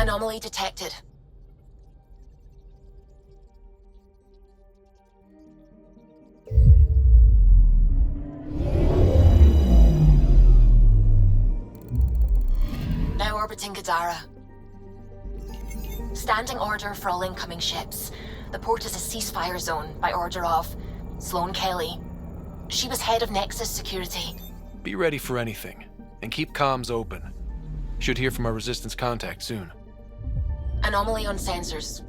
Anomaly detected. Now orbiting Gadara. Standing order for all incoming ships. The port is a ceasefire zone by order of Sloane Kelly. She was head of Nexus Security. Be ready for anything, and keep comms open. Should hear from our Resistance contact soon. Anomaly on sensors.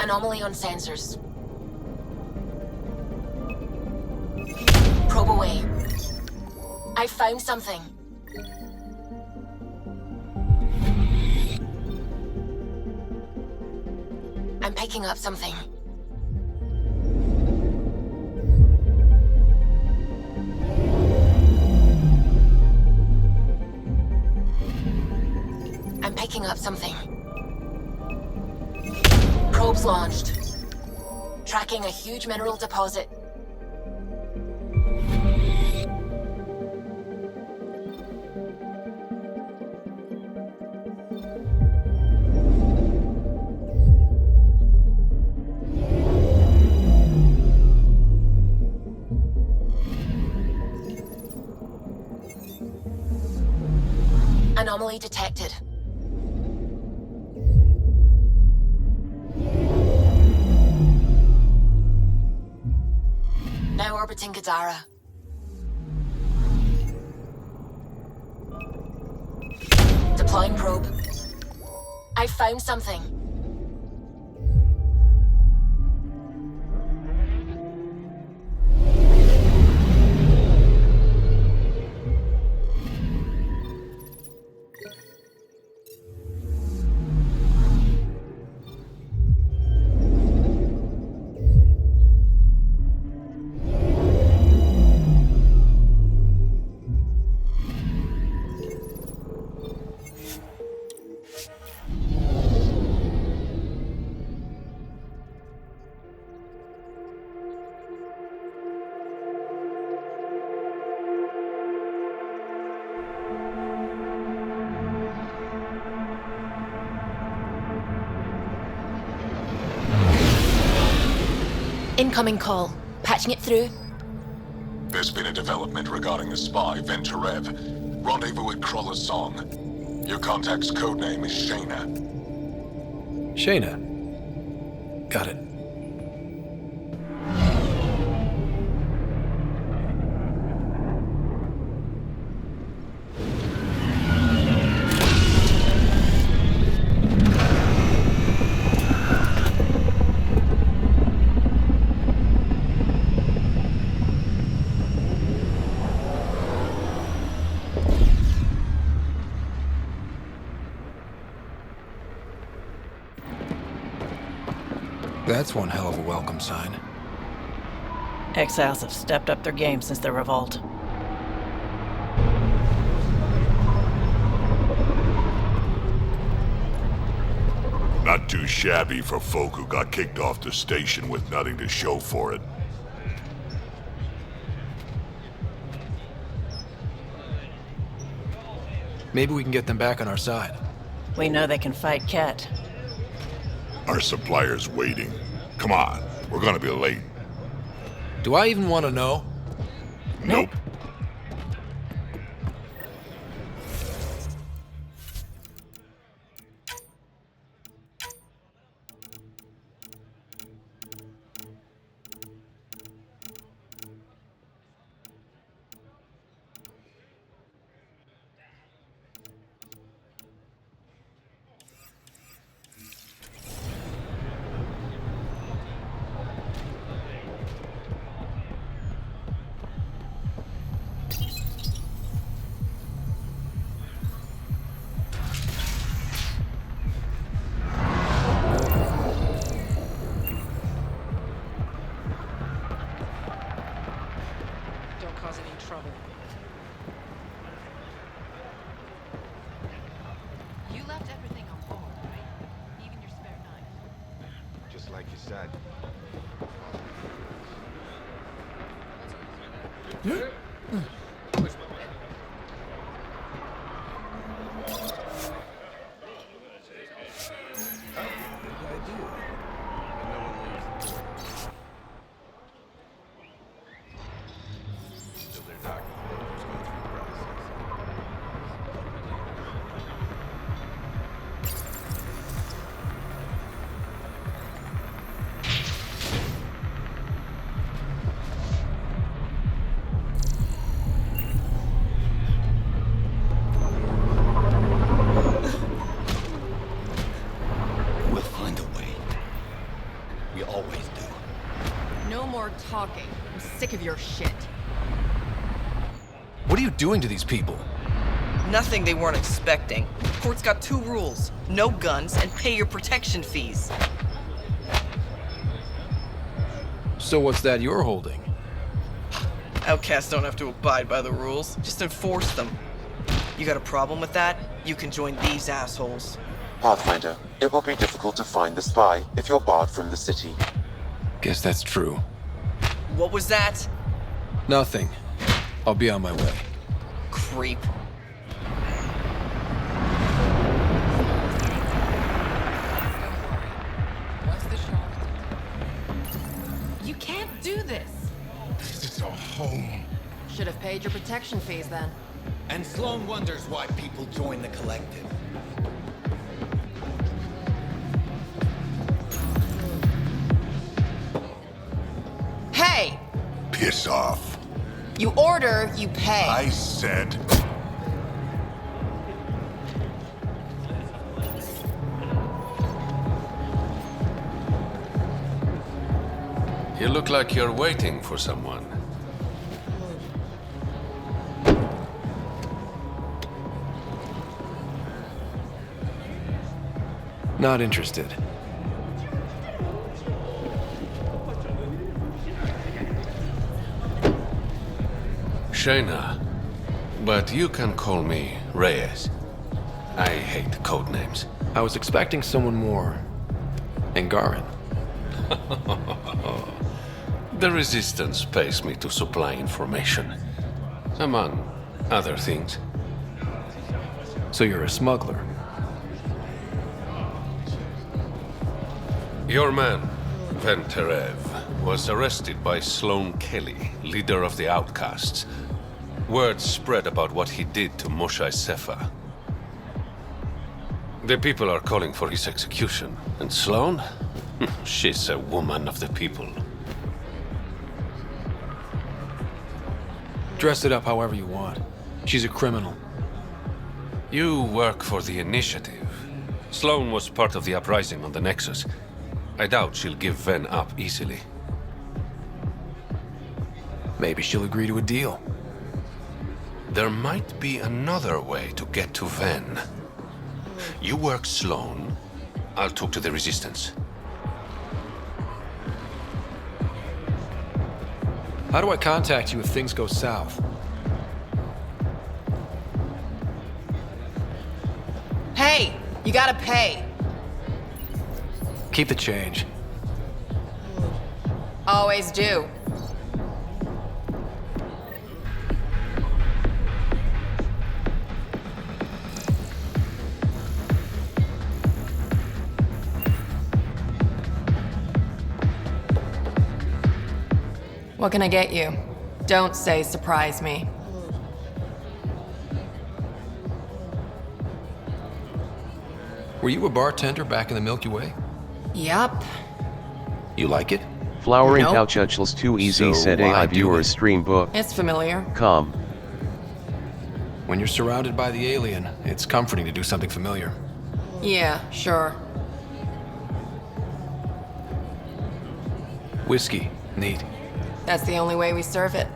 Anomaly on sensors. Probe away. I found something. I'm picking up something. I'm picking up something. Probes launched. Tracking a huge mineral deposit. Anomaly detected. Now orbiting Gadara. Deploying probe. I found something. Incoming call. Patching it through. There's been a development regarding the spy, Venturev. Rendezvous at Kruller's Song. Your contact's codename is Shayna. Shayna. Got it. That's one hell of a welcome sign. Exiles have stepped up their game since the revolt. Not too shabby for folk who got kicked off the station with nothing to show for it. Maybe we can get them back on our side. We know they can fight Ket. Our supplier's waiting. Come on, we're gonna be late. Do I even want to know? Nope. trouble. You left everything on board, right? Even your spare knife. Just like you said. We'll find a way. We always do. No more talking. I'm sick of your shit. What are you doing to these people? Nothing they weren't expecting. Court's got 2 rules. No guns and pay your protection fees. So what's that you're holding? Outcasts don't have to abide by the rules. Just enforce them. You got a problem with that? You can join these assholes. Pathfinder, it will be difficult to find the spy if you're barred from the city. Guess that's true. What was that? Nothing. I'll be on my way. Creep. You can't do this. This is our home. Should have paid your protection fees then. And Sloan wonders why people join the collective. Hey! Piss off. You order, you pay. I said... You look like you're waiting for someone. Not interested. Shayna, but you can call me Reyes. I hate code names. I was expecting someone more. Angaran. The Resistance pays me to supply information, among other things. So you're a smuggler. Your man, Venterev, was arrested by Sloan Kelly, leader of the Outcasts. Word spread about what he did to Moshae Sefa. The people are calling for his execution. And Sloan? She's a woman of the people. Dress it up however you want. She's a criminal. You work for the Initiative. Sloan was part of the uprising on the Nexus. I doubt she'll give Ven up easily. Maybe she'll agree to a deal. There might be another way to get to Ven. You work Sloan, I'll talk to the Resistance. How do I contact you if things go south? Hey! You gotta pay. Keep the change. Always do. What can I get you? Don't say surprise me. Were you a bartender back in the Milky Way? Yup. You like it? Flowering Nope. Pouchuchels too easy, So said why AI do viewer it? stream book. It's familiar. Com. When you're surrounded by the alien, it's comforting to do something familiar. Yeah, sure. Whiskey. Neat. That's the only way we serve it.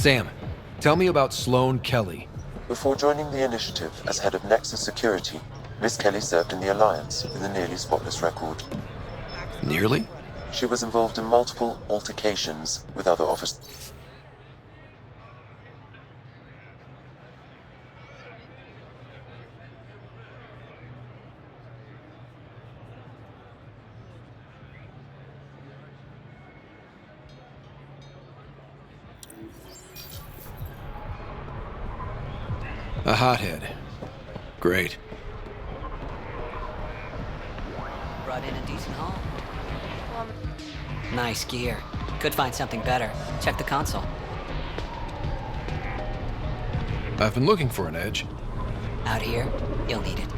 Sam, tell me about Sloane Kelly. Before joining the initiative as head of Nexus Security, Miss Kelly served in the Alliance with a nearly spotless record. Nearly? She was involved in multiple altercations with other officers. A hothead. Great. Brought in a decent haul. Nice gear. Could find something better. Check the console. I've been looking for an edge. Out here, you'll need it.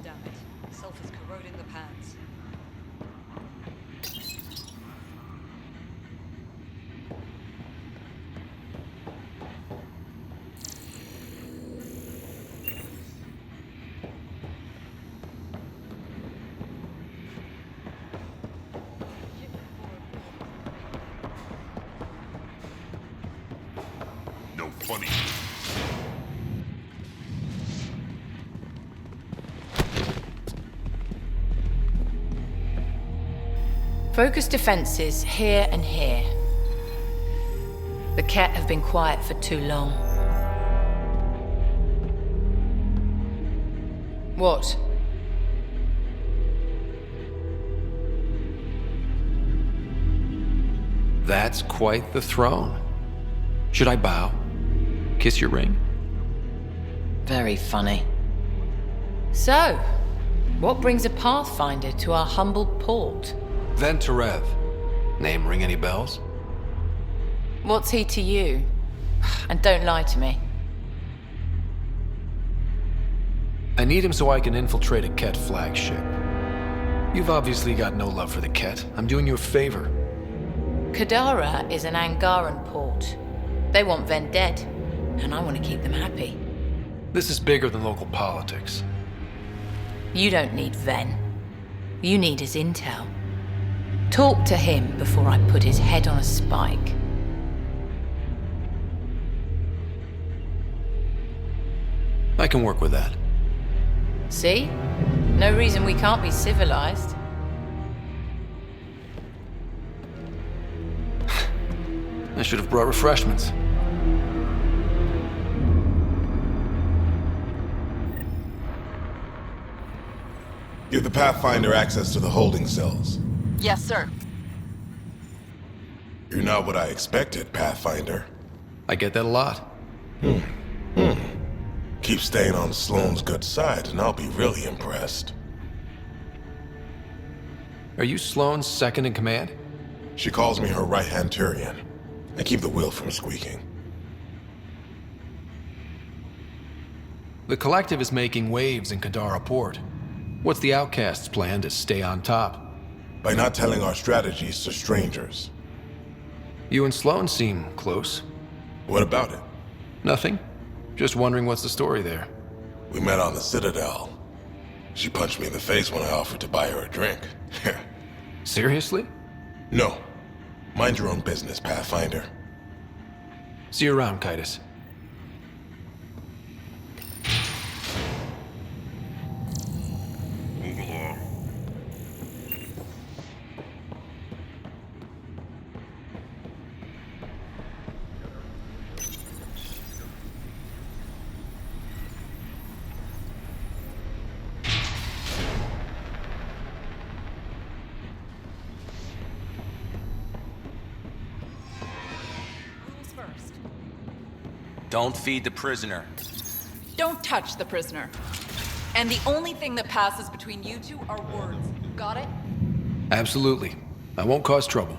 Damn it. Sulfur's corroding the pans. No funny. Focus defenses here and here. The Ket have been quiet for too long. What? That's quite the throne. Should I bow? Kiss your ring? Very funny. So, what brings a Pathfinder to our humble port? Venterev. Name ring any bells? What's he to you? And don't lie to me. I need him so I can infiltrate a Ket flagship. You've obviously got no love for the Ket. I'm doing you a favor. Kadara is an Angaran port. They want Ven dead, and I want to keep them happy. This is bigger than local politics. You don't need Ven. You need his intel. Talk to him before I put his head on a spike. I can work with that. See? No reason we can't be civilized. I should have brought refreshments. Give the Pathfinder access to the holding cells. Yes, sir. You're not what I expected, Pathfinder. I get that a lot. Keep staying on Sloane's good side, and I'll be really impressed. Are you Sloane's second in command? She calls me her right-hand Turian. I keep the wheel from squeaking. The Collective is making waves in Kadara Port. What's the Outcast's plan to stay on top? By not telling our strategies to strangers. You and Sloane seem close. What about it? Nothing. Just wondering what's the story there. We met on the Citadel. She punched me in the face when I offered to buy her a drink. Seriously? No. Mind your own business, Pathfinder. See you around, Kitus. Move along. Rules first. Don't feed the prisoner. Don't touch the prisoner. And the only thing that passes between you two are words. Got it? Absolutely. I won't cause trouble.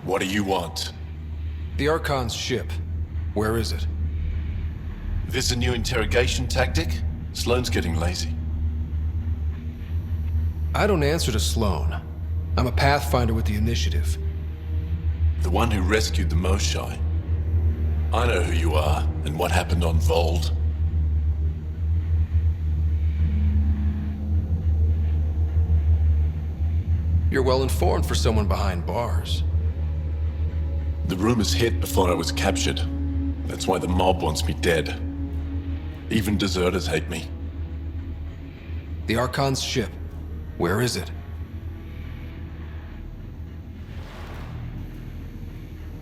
What do you want? The Archon's ship. Where is it? This a new interrogation tactic? Sloane's getting lazy. I don't answer to Sloane. I'm a Pathfinder with the Initiative. The one who rescued the Moshai. I know who you are, and what happened on Vold. You're well informed for someone behind bars. The rumors hit before I was captured. That's why the mob wants me dead. Even deserters hate me. The Archon's ship. Where is it?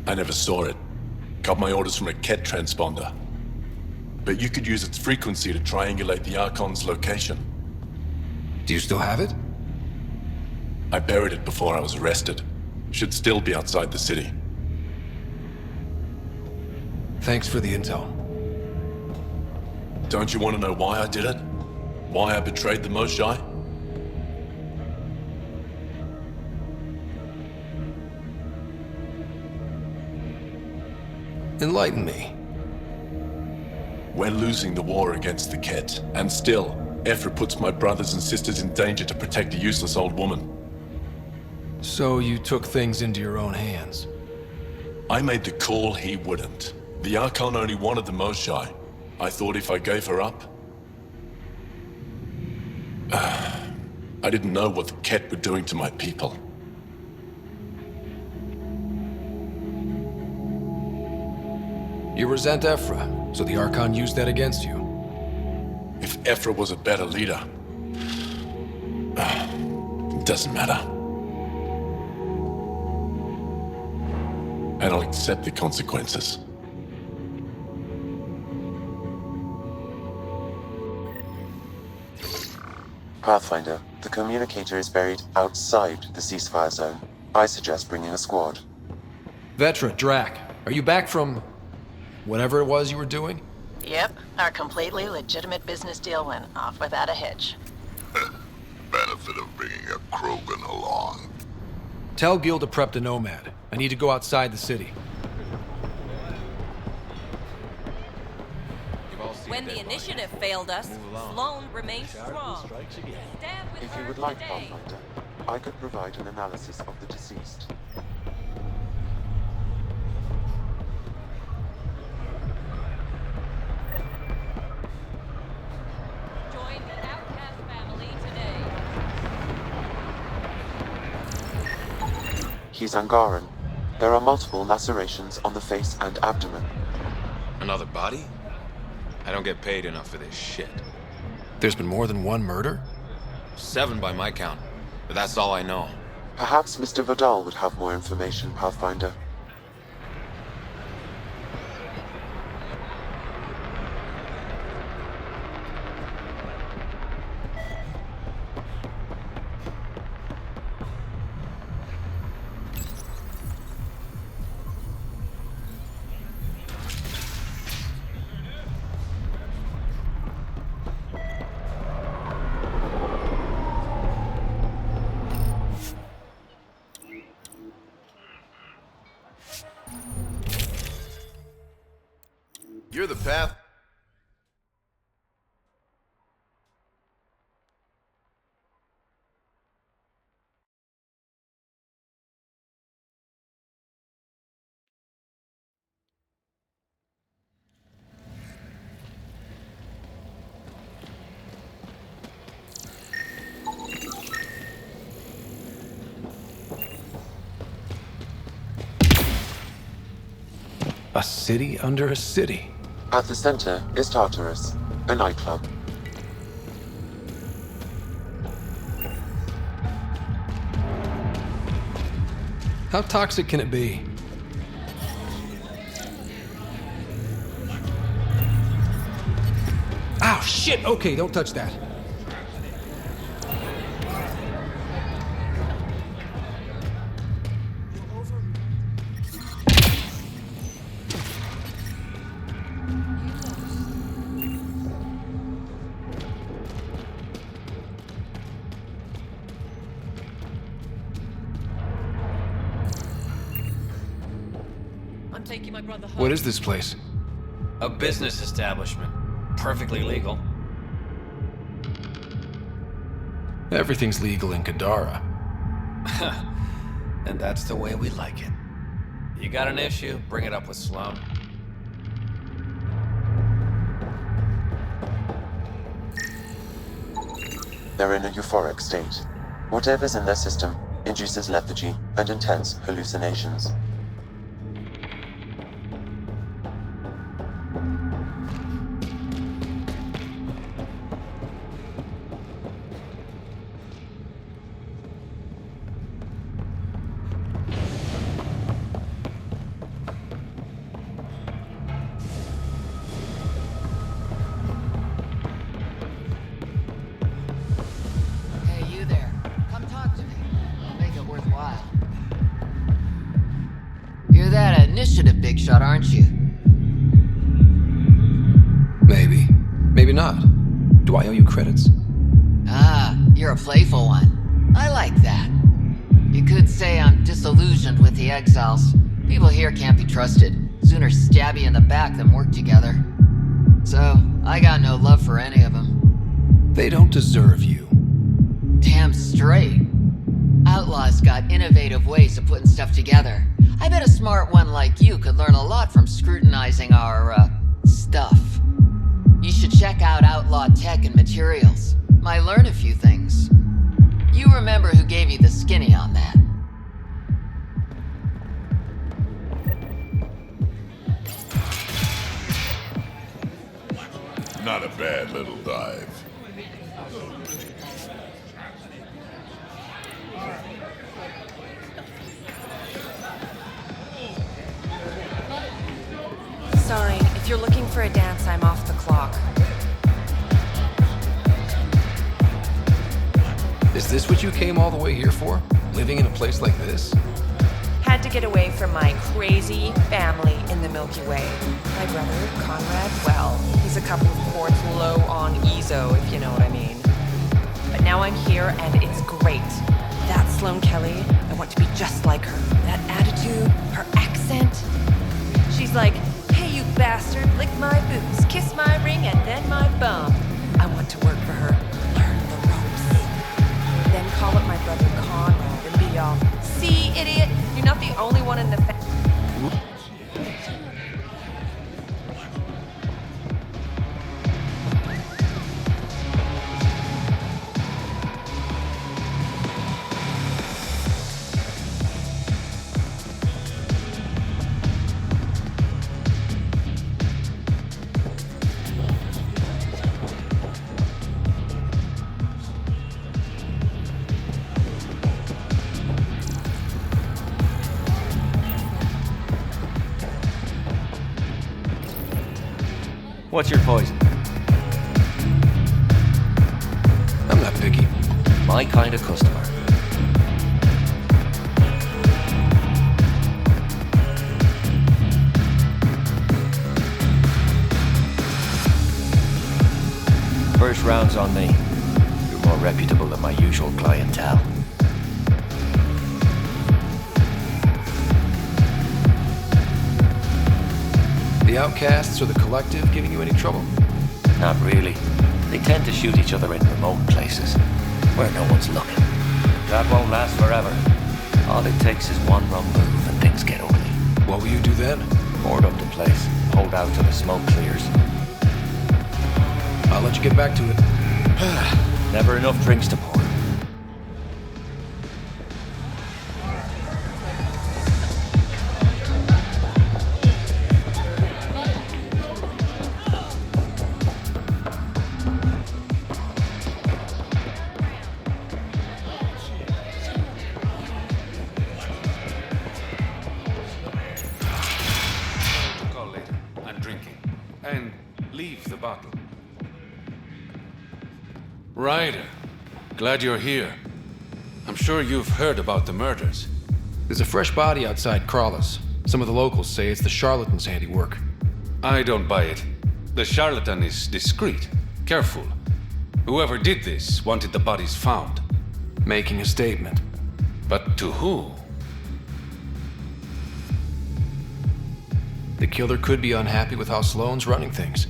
I never saw it. Got my orders from a Ket transponder. But you could use its frequency to triangulate the Archon's location. Do you still have it? I buried it before I was arrested. Should still be outside the city. Thanks for the intel. Don't you want to know why I did it? Why I betrayed the Moshai? Enlighten me. We're losing the war against the Ket, and still, Ephra puts my brothers and sisters in danger to protect a useless old woman. So you took things into your own hands? I made the call he wouldn't. The Archon only wanted the Moshai. I thought if I gave her up... I didn't know what the Ket were doing to my people. You resent Ephra, so the Archon used that against you. If Ephra was a better leader... it doesn't matter. And I'll accept the consequences. Pathfinder, the communicator is buried outside the ceasefire zone. I suggest bringing a squad. Vetra, Drac, are you back from... whatever it was you were doing? Yep, our completely legitimate business deal went off without a hitch. Benefit of bringing a Krogan along. Tell Gil to prep the Nomad. I need to go outside the city. When the initiative failed us, Sloane remained strong. If you would like, Pathfinder, I could provide an analysis of the deceased. He's Angaran. There are multiple lacerations on the face and abdomen. Another body? I don't get paid enough for this shit. There's been more than one murder? 7 by my count, but that's all I know. Perhaps Mr. Vidal would have more information, Pathfinder. You're the path. A city under a city. At the center is Tartarus, a nightclub. How toxic can it be? Ow, shit! Okay, don't touch that. What is this place? A business establishment. Perfectly legal. Everything's legal in Kadara. And that's the way we like it. You got an issue, bring it up with Sloan. They're in a euphoric state. Whatever's in their system induces lethargy and intense hallucinations. You're that initiative big shot, aren't you? Maybe. Maybe not. Do I owe you credits? Ah, you're a playful one. I like that. You could say I'm disillusioned with the exiles. People here can't be trusted. Sooner stab you in the back than work together. So, I got no love for any of them. They don't deserve you. Damn straight. Outlaws got innovative ways of putting stuff together. I bet a smart one like you could learn a lot from scrutinizing our, stuff. You should check out Outlaw Tech and Materials. Might learn a few things. You remember who gave you the skinny on that. Not a bad little dive. Sorry, if you're looking for a dance, I'm off the clock. Is this what you came all the way here for? Living in a place like this? Had to get away from my crazy family in the Milky Way. My brother, Conrad, well, he's a couple of quarts low on Ezo, if you know what I mean. But now I'm here, and it's great. That Sloane Kelly, I want to be just like her. That attitude, her accent. She's like, hey, you bastard, lick my boots, kiss my ring, and then my bum. I want to work for her, learn the ropes. Then call up my brother Conrad and be all, see, idiot, you're not the only one in the family. What's your poison? I'm not picky. My kind of customer. First round's on me. You're more reputable than my usual clientele. The outcasts or the collective giving you any trouble? Not really. They tend to shoot each other in remote places, where no one's looking. That won't last forever. All it takes is one wrong move and things get ugly. What will you do then? Board up the place. Hold out till the smoke clears. I'll let you get back to it. Never enough drinks to pour. Call later. I'm drinking. And leave the bottle. Ryder, glad you're here. I'm sure you've heard about the murders. There's a fresh body outside Crawlers. Some of the locals say it's the charlatan's handiwork. I don't buy it. The charlatan is discreet, careful. Whoever did this wanted the bodies found. Making a statement. But to who? The killer could be unhappy with how Sloane's running things.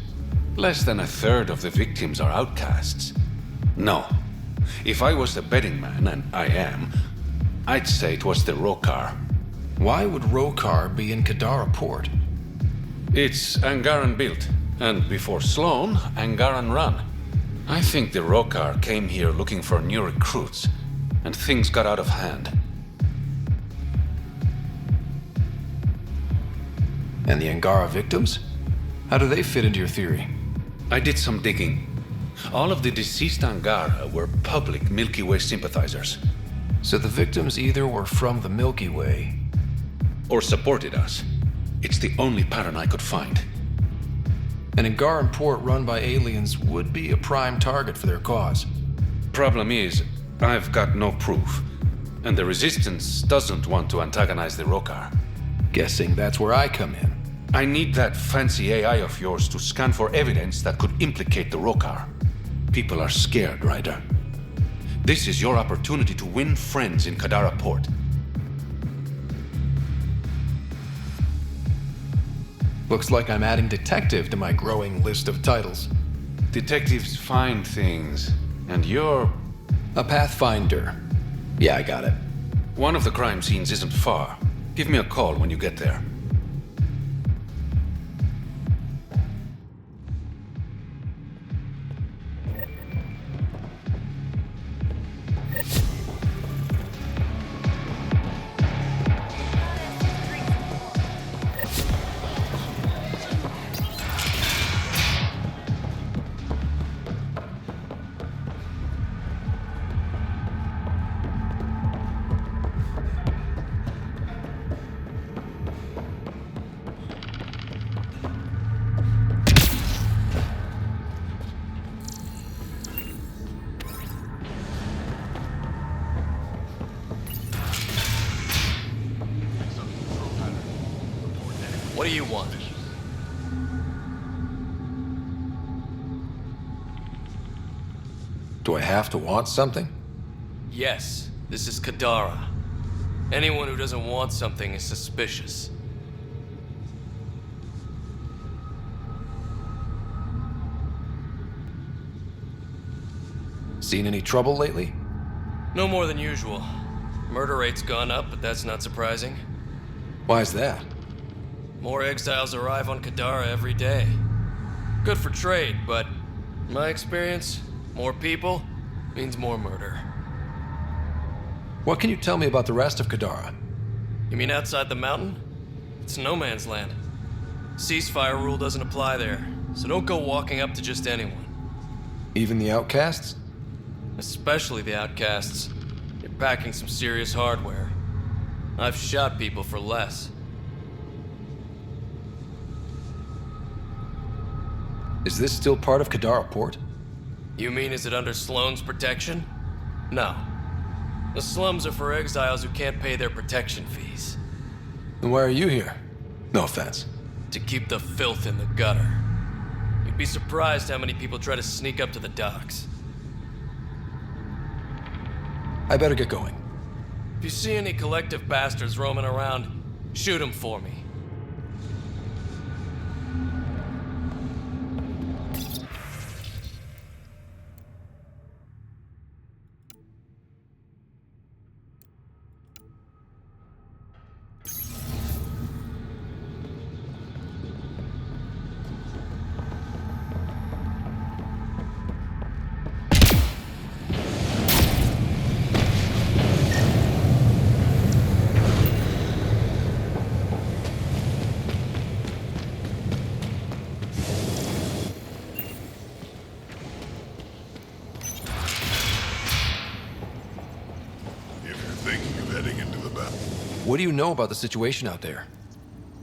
Less than a third of the victims are outcasts. No. If I was the betting man, and I am, I'd say it was the Rokar. Why would Rokar be in Kadara port? It's Angaran built, and before Sloane, Angaran run. I think the Rokar came here looking for new recruits, and things got out of hand. And the Angara victims? How do they fit into your theory? I did some digging. All of the deceased Angara were public Milky Way sympathizers. So the victims either were from the Milky Way... or supported us. It's the only pattern I could find. An Angaran port run by aliens would be a prime target for their cause. Problem is, I've got no proof. And the Resistance doesn't want to antagonize the Rokar. Guessing that's where I come in. I need that fancy AI of yours to scan for evidence that could implicate the Rokar. People are scared, Ryder. This is your opportunity to win friends in Kadara Port. Looks like I'm adding detective to my growing list of titles. Detectives find things, and you're... a pathfinder. Yeah, I got it. One of the crime scenes isn't far. Give me a call when you get there. What do you want? Do I have to want something? Yes, this is Kadara. Anyone who doesn't want something is suspicious. Seen any trouble lately? No more than usual. Murder rate's gone up, but that's not surprising. Why's that? More exiles arrive on Kadara every day. Good for trade, but in my experience, more people means more murder. What can you tell me about the rest of Kadara? You mean outside the mountain? It's no man's land. Ceasefire rule doesn't apply there, so don't go walking up to just anyone. Even the outcasts? Especially the outcasts. You're packing some serious hardware. I've shot people for less. Is this still part of Kadara Port? You mean is it under Sloane's protection? No. The slums are for exiles who can't pay their protection fees. Then why are you here? No offense. To keep the filth in the gutter. You'd be surprised how many people try to sneak up to the docks. I better get going. If you see any collective bastards roaming around, shoot them for me. What do you know about the situation out there?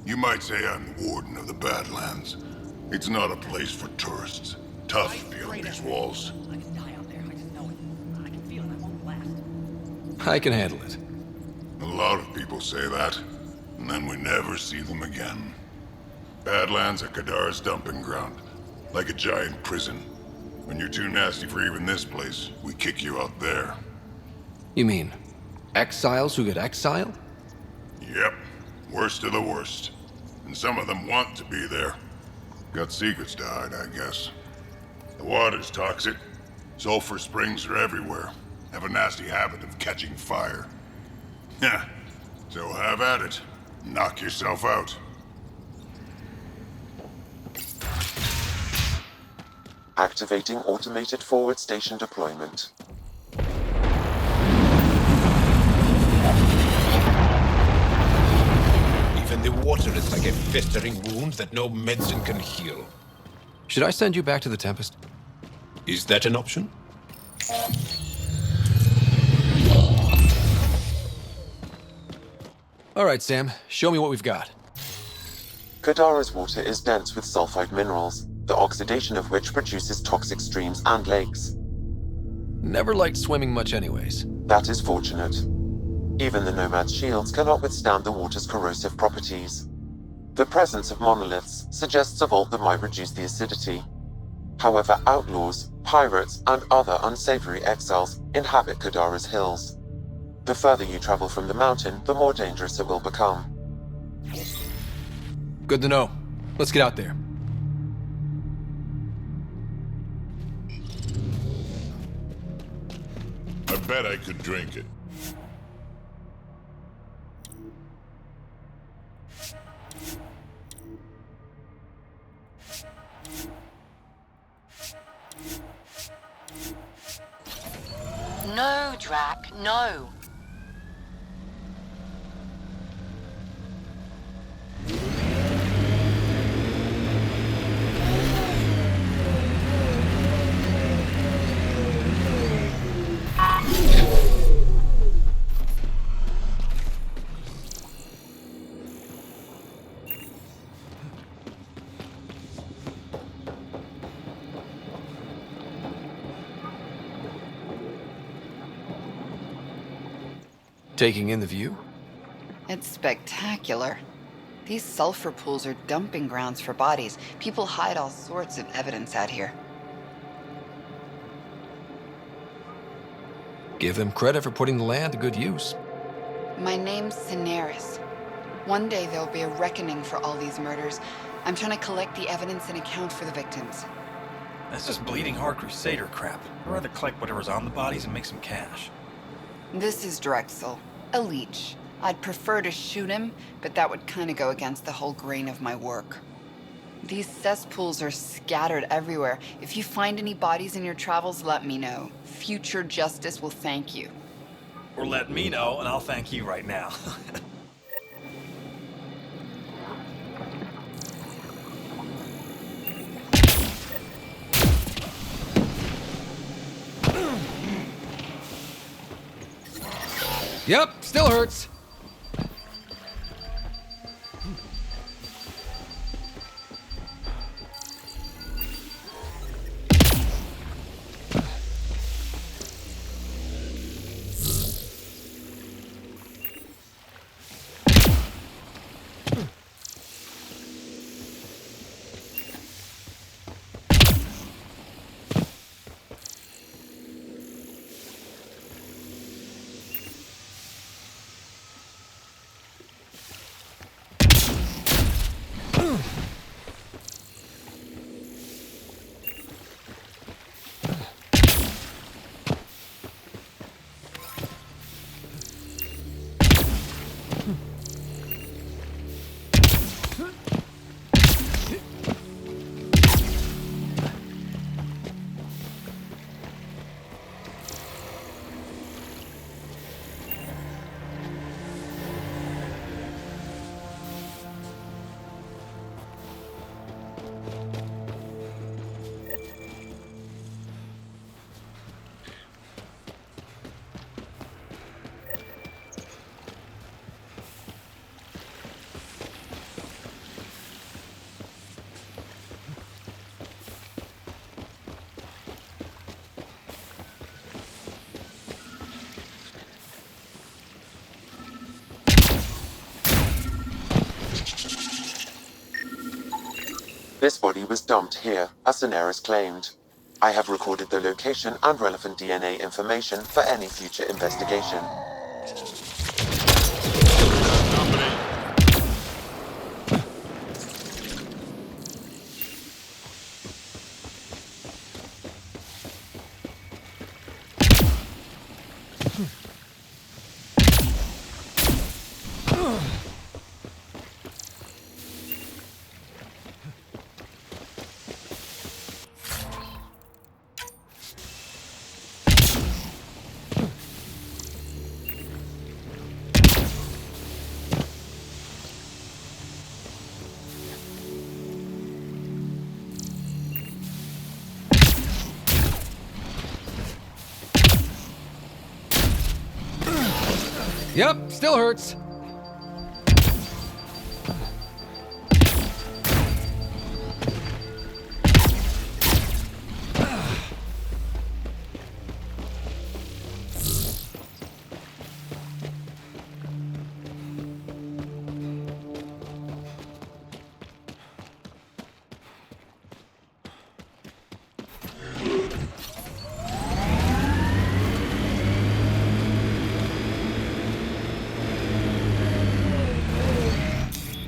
You might say I'm the warden of the Badlands. It's not a place for tourists. Tough beyond these walls. I can handle it. A lot of people say that, and then we never see them again. Badlands are Kadara's dumping ground, like a giant prison. When you're too nasty for even this place, we kick you out there. You mean exiles who get exiled? Yep, worst of the worst. And some of them want to be there. Got secrets to hide, I guess. The water's toxic. Sulfur springs are everywhere. Have a nasty habit of catching fire. Yeah, so have at it. Knock yourself out. Activating automated forward station deployment. Even the water is like a festering wound that no medicine can heal. Should I send you back to the Tempest? Is that an option? All right, Sam. Show me what we've got. Kadara's water is dense with sulfide minerals, the oxidation of which produces toxic streams and lakes. Never liked swimming much anyways. That is fortunate. Even the Nomad's shields cannot withstand the water's corrosive properties. The presence of monoliths suggests a vault that might reduce the acidity. However, outlaws, pirates, and other unsavory exiles inhabit Kadara's hills. The further you travel from the mountain, the more dangerous it will become. Good to know. Let's get out there. I bet I could drink it. No, Drac, no. Taking in the view? It's spectacular. These sulfur pools are dumping grounds for bodies. People hide all sorts of evidence out here. Give them credit for putting the land to good use. My name's Cineris. One day there'll be a reckoning for all these murders. I'm trying to collect the evidence and account for the victims. That's just bleeding heart crusader crap. I'd rather collect whatever's on the bodies and make some cash. This is Drexel, a leech. I'd prefer to shoot him, but that would kind of go against the whole grain of my work. These cesspools are scattered everywhere. If you find any bodies in your travels, let me know. Future justice will thank you. Or let me know, and I'll thank you right now. Yep, still hurts. This body was dumped here, as Daenerys claimed. I have recorded the location and relevant DNA information for any future investigation. Yep, still hurts.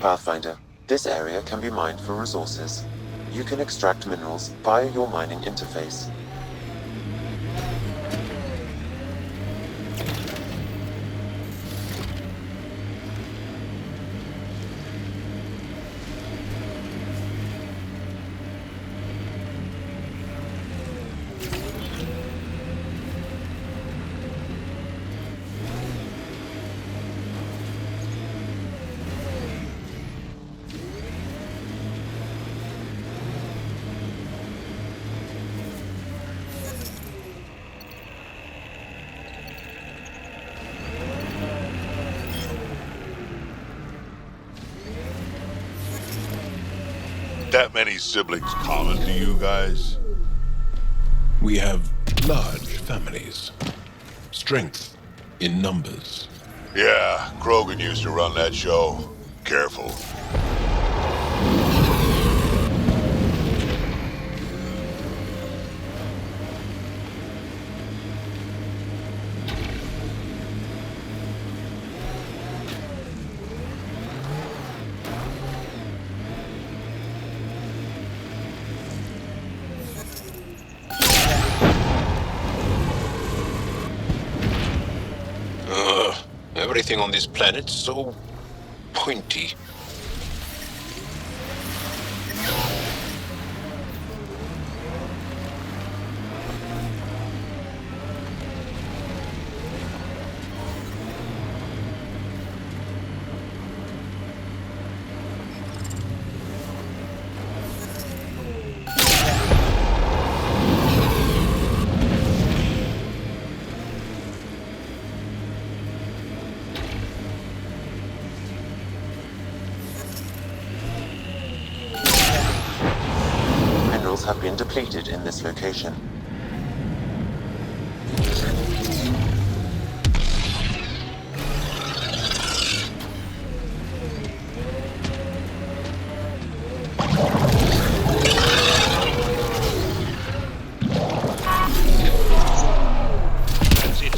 Pathfinder, this area can be mined for resources. You can extract minerals via your mining interface. That many siblings common to you guys? We have large families. Strength in numbers. Yeah, Krogan used to run that show. Careful. Everything on this planet's so pointy. Have been depleted in this location. That's it.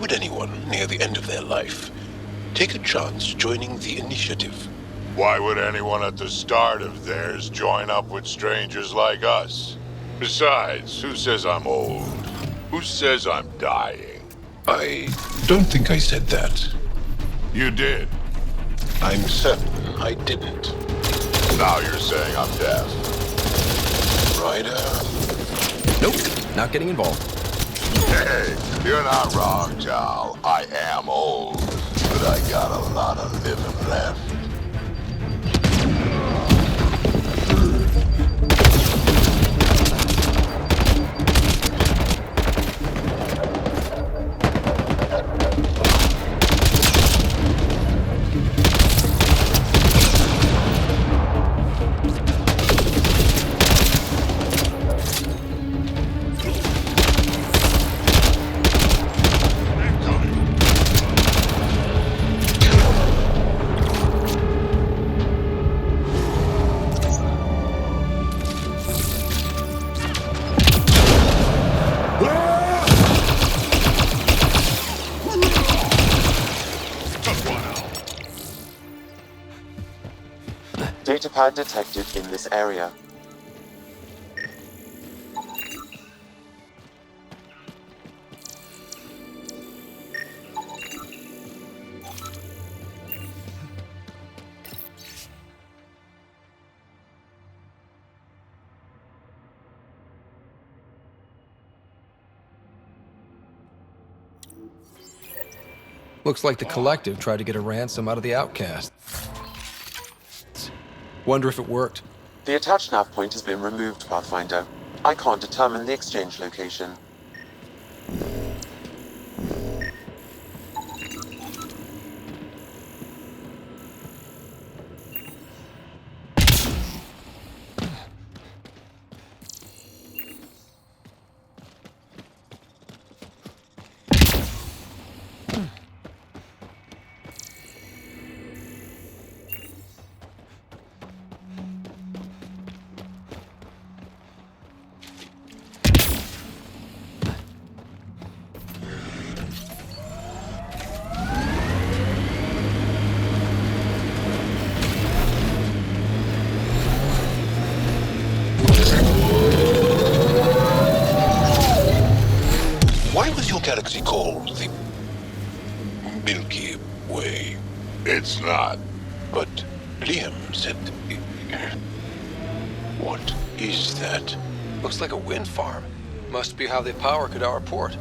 would anyone near the end of their life take a chance joining the initiative? Why would anyone at the start of theirs join up with strangers like us? Besides, who says I'm old? Who says I'm dying? I don't think I said that. You did. I'm certain I didn't. Now you're saying I'm deaf. Ryder? Nope, not getting involved. Hey, you're not wrong, Tal. I am old, but I got a lot of living left. Datapad detected in this area. Looks like the Collective tried to get a ransom out of the Outcast. Wonder if it worked. The attached nav point has been removed, Pathfinder. I can't determine the exchange location. Why was your galaxy called the Milky Way? It's not. But Liam said... What is that? Looks like a wind farm. Must be how they power Kadara Port.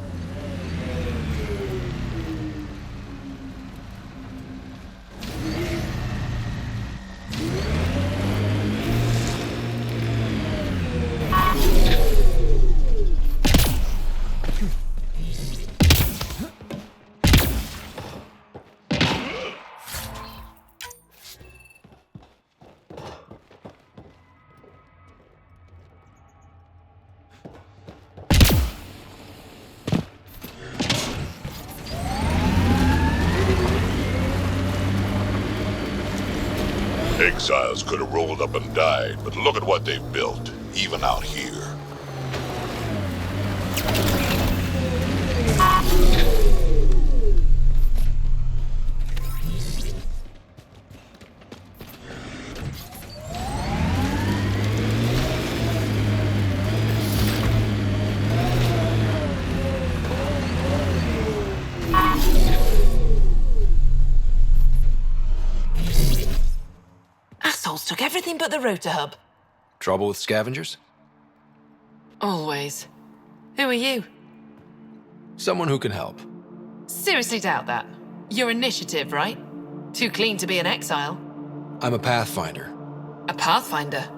Exiles could have rolled up and died, but look at what they've built, even out here. Assholes took everything but the rotor hub. Trouble with scavengers? Always. Who are you? Someone who can help. Seriously doubt that. Your initiative, right? Too clean to be an exile. I'm a Pathfinder. A Pathfinder?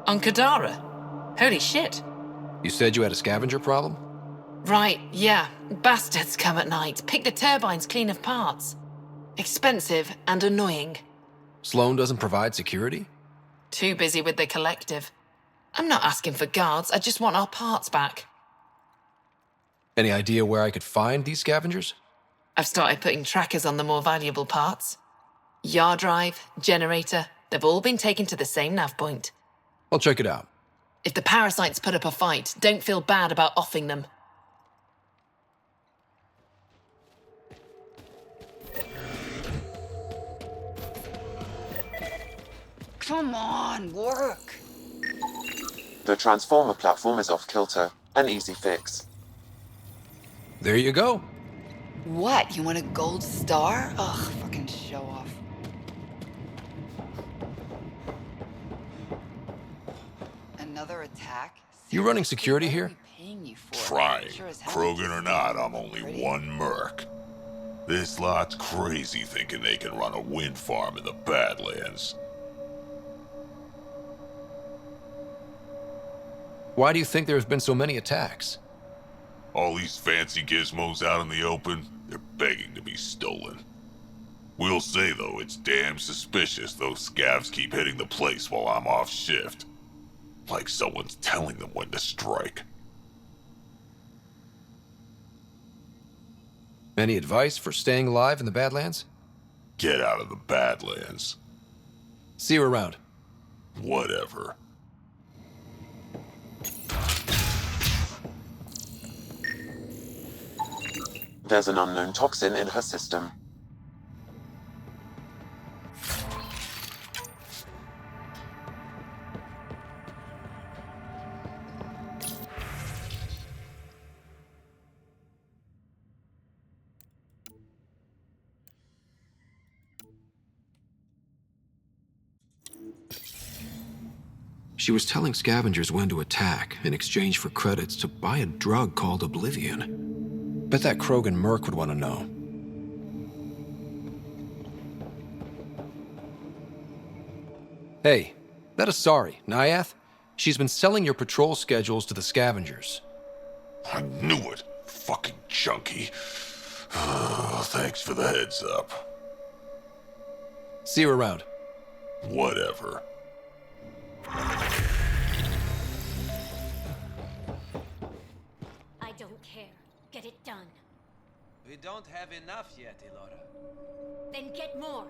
On Kadara? Holy shit. You said you had a scavenger problem? Right, yeah. Bastards come at night, pick the turbines clean of parts. Expensive and annoying. Sloan doesn't provide security? Too busy with the Collective. I'm not asking for guards, I just want our parts back. Any idea where I could find these scavengers? I've started putting trackers on the more valuable parts. Yard drive, generator, they've all been taken to the same nav point. I'll check it out. If the parasites put up a fight, don't feel bad about offing them. Come on, work. The transformer platform is off kilter, an easy fix. There you go. What, you want a gold star? Ugh, fucking show off. Another attack? You running security here? Paying you for Trying. Sure as hell Krogan or not, I'm pretty. only one merc. This lot's crazy thinking they can run a wind farm in the Badlands. Why do you think there have been so many attacks? All these fancy gizmos out in the open, they're begging to be stolen. We'll say, though, it's damn suspicious those scavs keep hitting the place while I'm off shift. Like someone's telling them when to strike. Any advice for staying alive in the Badlands? Get out of the Badlands. See you around. Whatever. There's an unknown toxin in her system. She was telling scavengers when to attack in exchange for credits to buy a drug called Oblivion. Bet that Krogan merc would want to know. Hey, that Asari, Nyath? She's been selling your patrol schedules to the scavengers. I knew it. Fucking junkie. Thanks for the heads up. See you around. Whatever. I don't care. Get it done. We don't have enough yet, Tali'Zorah. Then get more.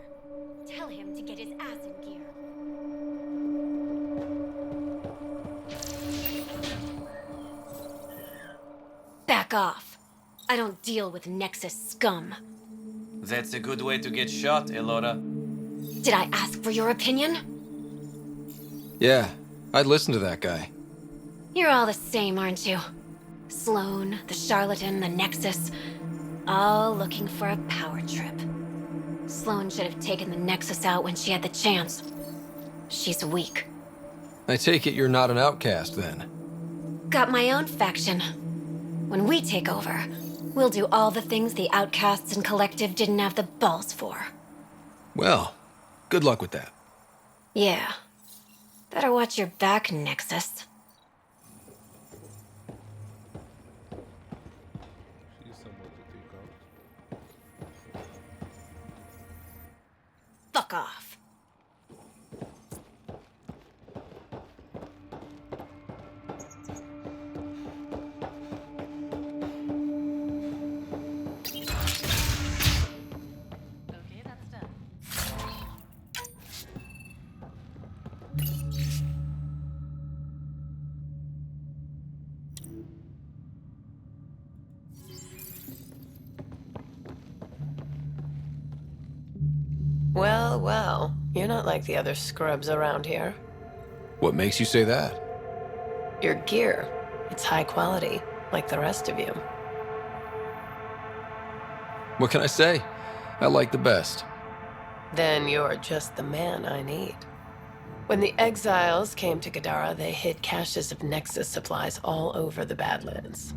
Tell him to get his ass in gear. Back off. I don't deal with Nexus scum. That's a good way to get shot, Tali'Zorah. Did I ask for your opinion? Yeah, I'd listen to that guy. You're all the same, aren't you? Sloan, the charlatan, the Nexus, all looking for a power trip. Sloan should have taken the Nexus out when she had the chance. She's weak. I take it you're not an outcast, then. Got my own faction. When we take over, we'll do all the things the outcasts and collective didn't have the balls for. Well, good luck with that. Yeah. Better watch your back, Nexus. Fuck off. Okay, that's done. Well, well. You're not like the other scrubs around here. What makes you say that? Your gear. It's high quality, like the rest of you. What can I say? I like the best. Then you're just the man I need. When the exiles came to Gadara, they hid caches of Nexus supplies all over the Badlands.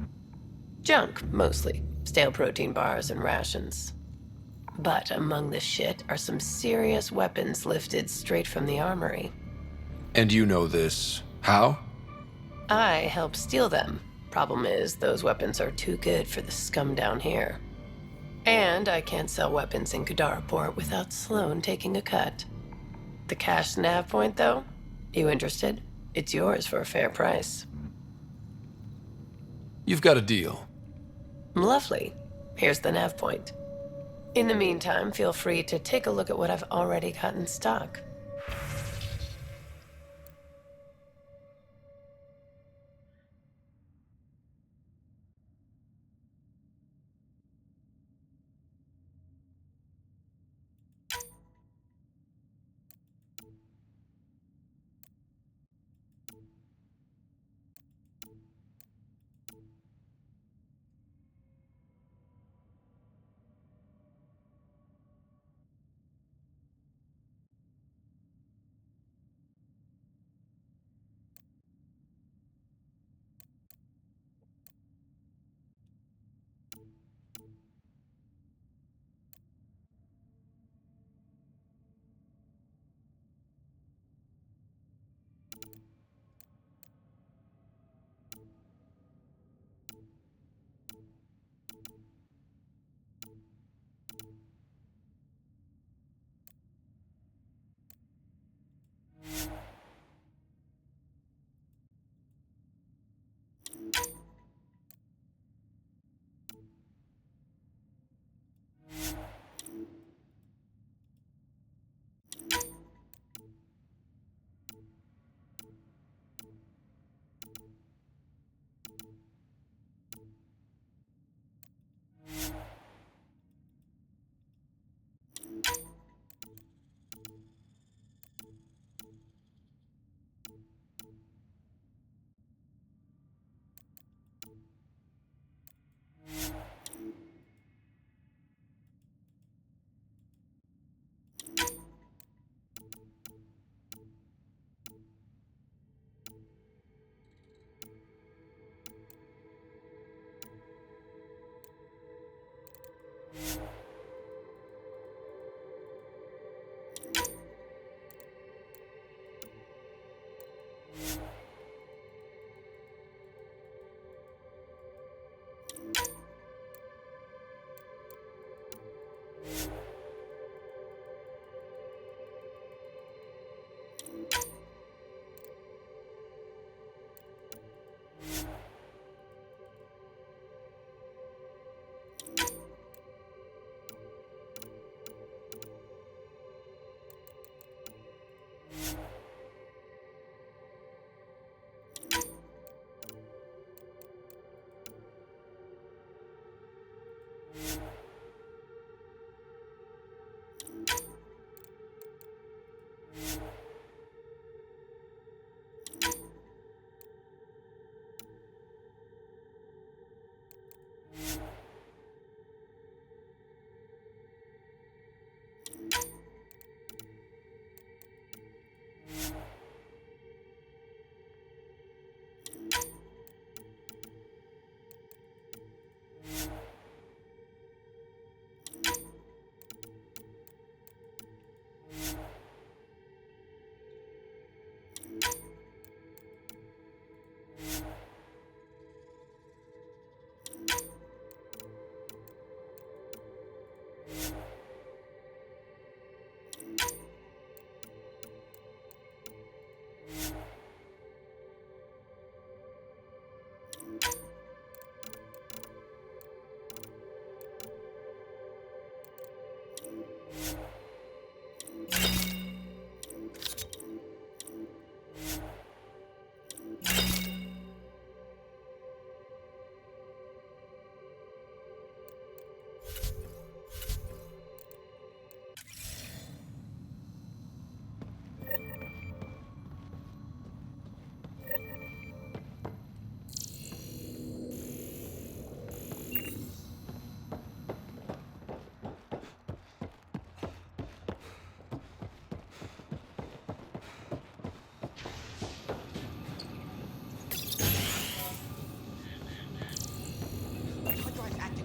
Junk, mostly. Stale protein bars and rations. But among the shit are some serious weapons lifted straight from the armory. And you know this. How? I helped steal them. Problem is, those weapons are too good for the scum down here. And I can't sell weapons in Gadara Port without Sloan taking a cut. The cash nav point, though? You interested? It's yours for a fair price. You've got a deal. Lovely. Here's the nav point. In the meantime, feel free to take a look at what I've already got in stock.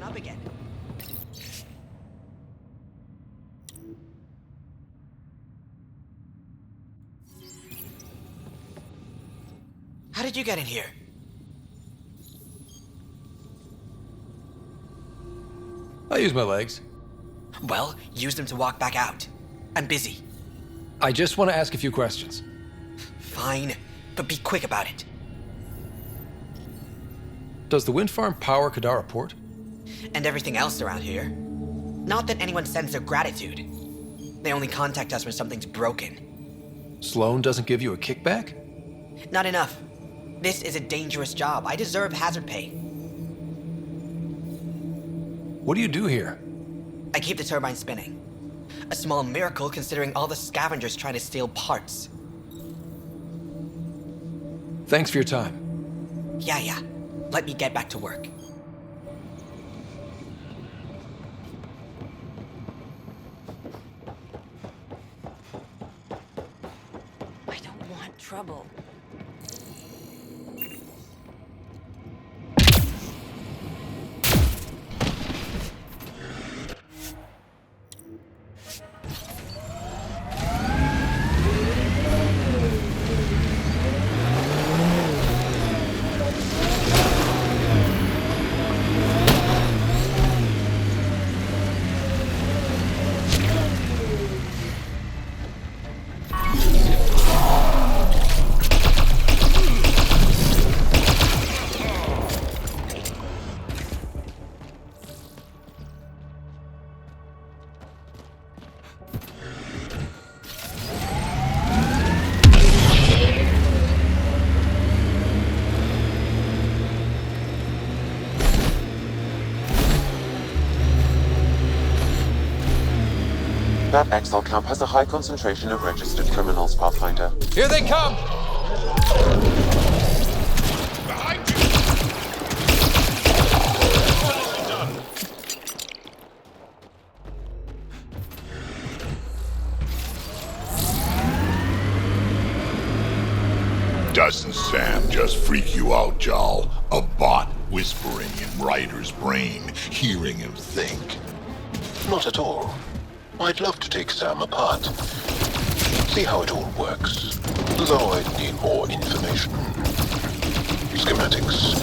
Up again. How did you get in here? I use my legs. Well, use them to walk back out. I'm busy. I just want to ask a few questions. Fine, but be quick about it. Does the wind farm power Kadara Port? And everything else around here. Not that anyone sends their gratitude. They only contact us when something's broken. Sloan doesn't give you a kickback? Not enough. This is a dangerous job. I deserve hazard pay. What do you do here? I keep the turbine spinning. A small miracle considering all the scavengers trying to steal parts. Thanks for your time. Yeah. Let me get back to work. I don't want trouble. That exile camp has a high concentration of registered criminals, Pathfinder. Here they come! Behind you! Doesn't Sam just freak you out, Jal? A bot whispering in Ryder's brain, hearing him think. Not at all. I'd love to take Sam apart. See how it all works. Though I'd need more information. Schematics.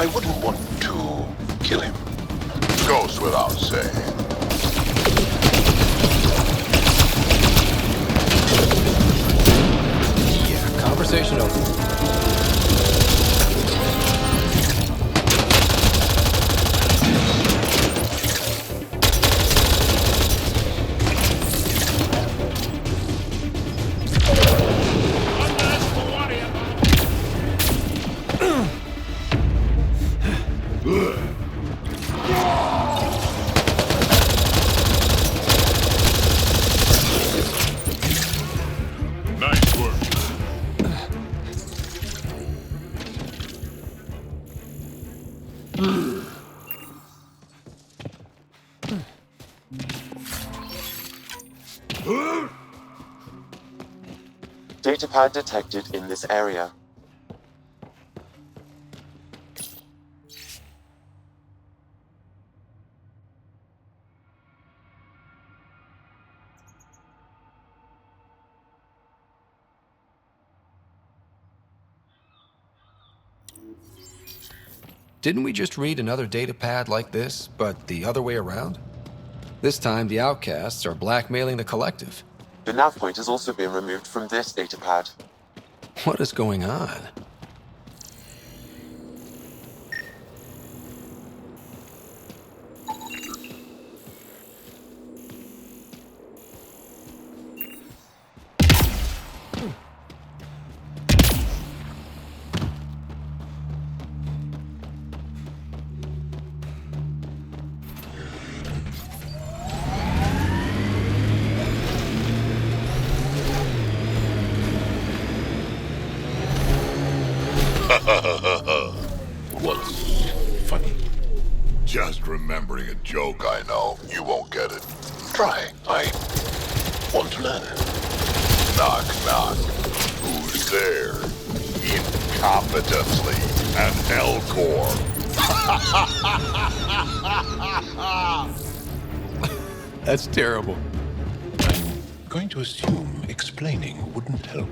I wouldn't want to kill him. Goes without saying. Yeah, conversation over. Datapad detected in this area. Didn't we just read another datapad like this, but the other way around? This time, the outcasts are blackmailing the collective. The nav point has also been removed from this datapad. What is going on? What's funny? Just remembering a joke I know. You won't get it. Try. I want to learn. Knock, knock. Who's there? Incompetently. An Elcor. That's terrible. I'm going to assume explaining wouldn't help.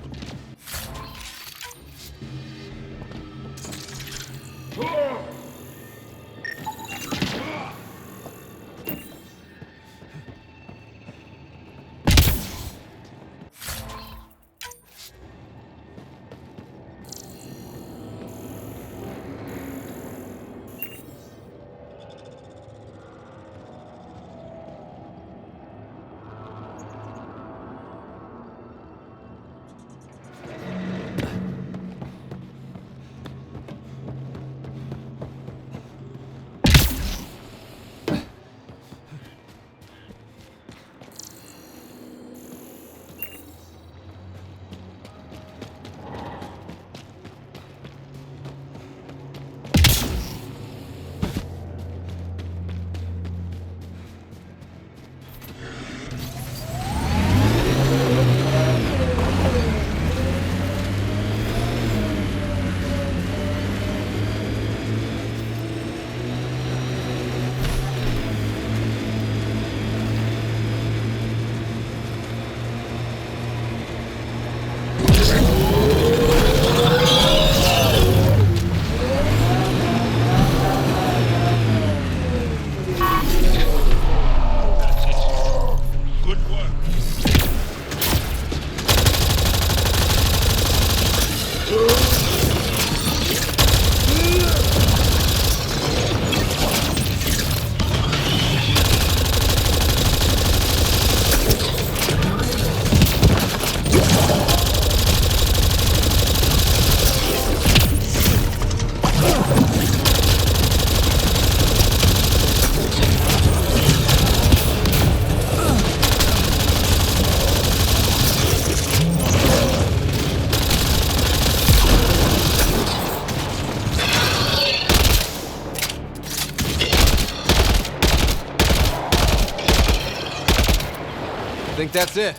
I think that's it.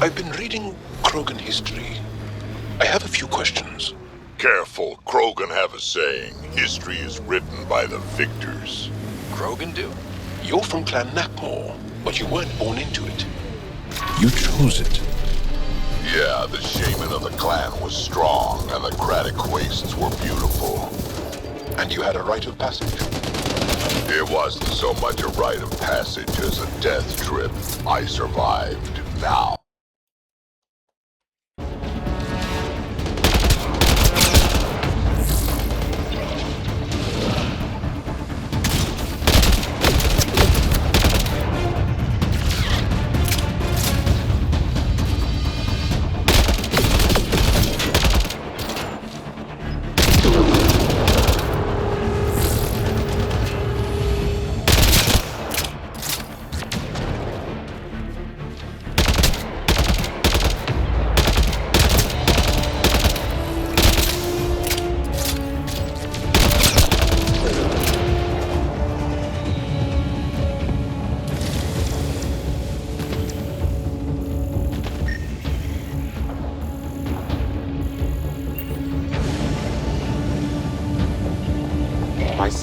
I've been reading Krogan history. I have a few questions. Careful, Krogan have a saying. History is written by the victors. Krogan do? You're from Clan Nakmor, but you weren't born into it. You chose it. Yeah, the shaman of the clan was strong, and the Kratic wastes were beautiful. And you had a rite of passage? It wasn't so much a rite of passage as a death trip. I survived. Now.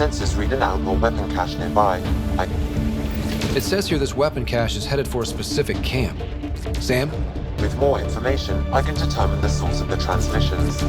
sensors read an outlaw weapon cache nearby. It says here this weapon cache is headed for a specific camp. Sam? With more information, I can determine the source of the transmissions.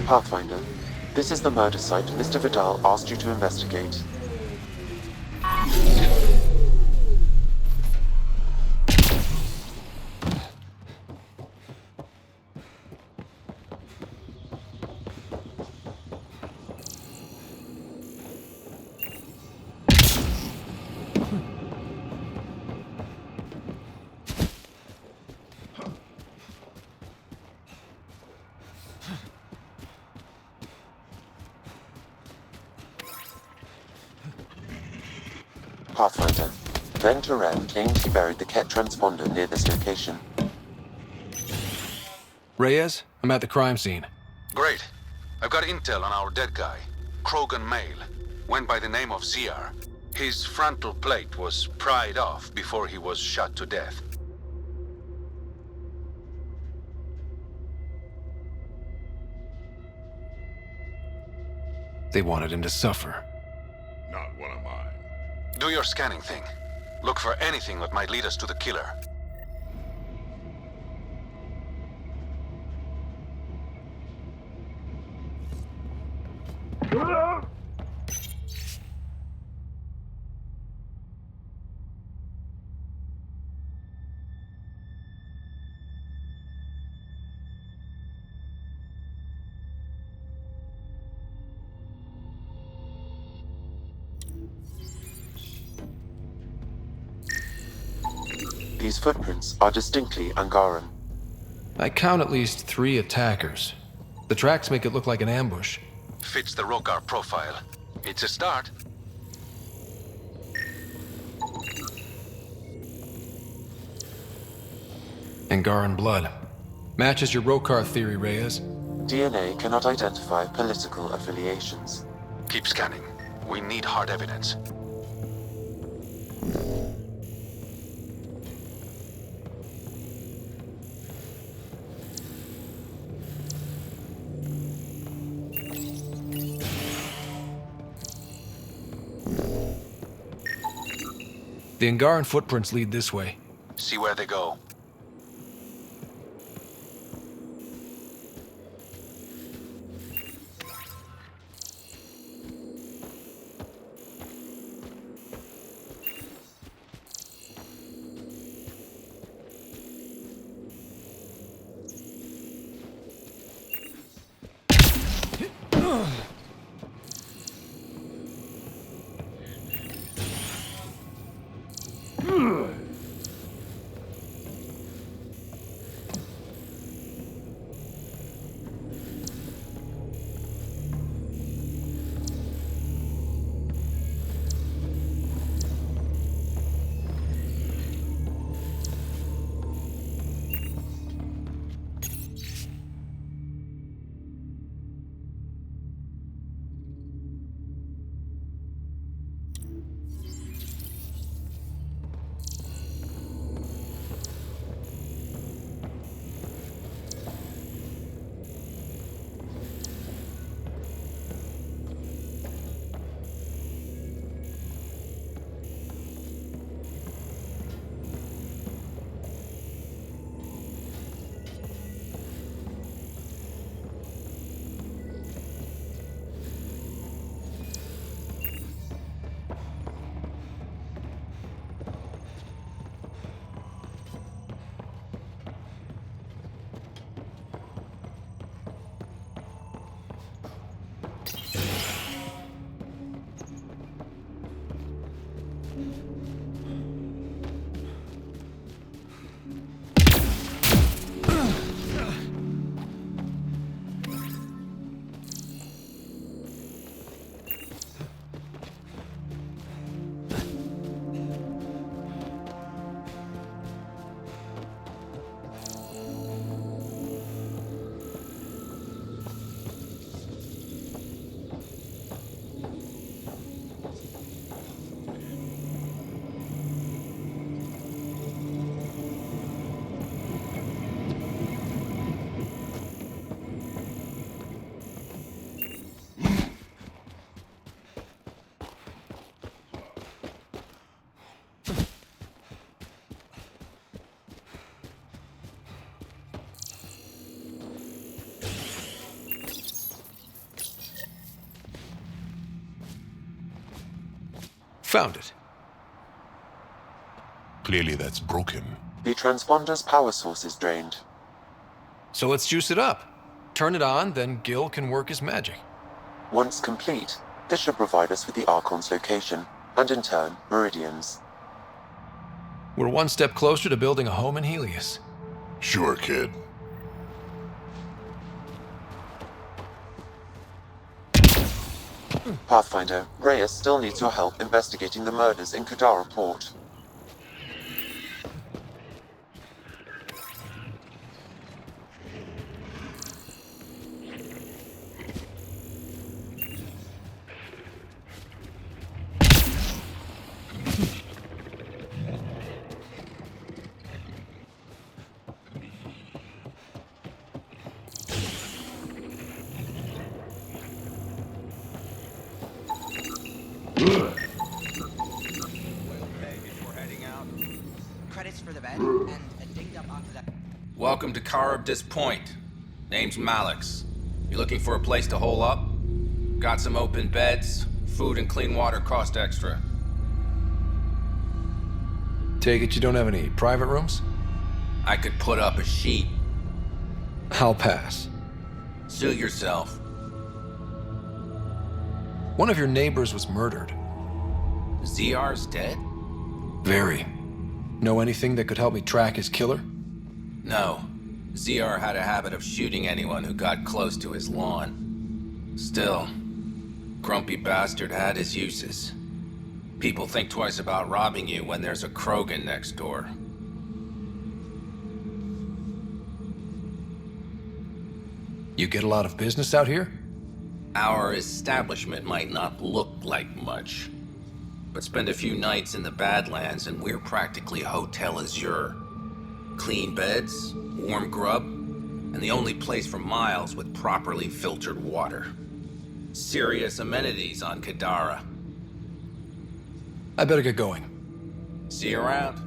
Pathfinder, this is the murder site Mr. Vidal asked you to investigate. Pathfinder, Ben Terran claimed he buried the Ket transponder near this location. Reyes, I'm at the crime scene. Great. I've got intel on our dead guy. Krogan male. Went by the name of ZR. His frontal plate was pried off before he was shot to death. They wanted him to suffer. Not one of mine. Do your scanning thing. Look for anything that might lead us to the killer. These footprints are distinctly Angaran. I count at least 3 attackers. The tracks make it look like an ambush. Fits the Rokar profile. It's a start. Angaran blood. Matches your Rokar theory, Reyes. DNA cannot identify political affiliations. Keep scanning. We need hard evidence. The Angaran footprints lead this way. See where they go. Found it. Clearly that's broken. The transponder's power source is drained. So let's juice it up. Turn it on, then Gil can work his magic. Once complete, this should provide us with the Archon's location, and in turn, Meridian's. We're one step closer to building a home in Helios. Sure, kid. Pathfinder, Reyes still needs your help investigating the murders in Kadara Port. Credits for the bed, and a dinged up onto that. Welcome to Caribdis Point. Name's Malix. You looking for a place to hole up? Got some open beds. Food and clean water cost extra. Take it you don't have any private rooms? I could put up a sheet. I'll pass. Suit yourself. One of your neighbors was murdered. ZR's dead? Very. Know anything that could help me track his killer? No. ZR had a habit of shooting anyone who got close to his lawn. Still, grumpy bastard had his uses. People think twice about robbing you when there's a Krogan next door. You get a lot of business out here? Our establishment might not look like much, but spend a few nights in the Badlands and we're practically Tali'Zorah. Clean beds, warm grub, and the only place for miles with properly filtered water. Serious amenities on Kadara. I better get going. See you around.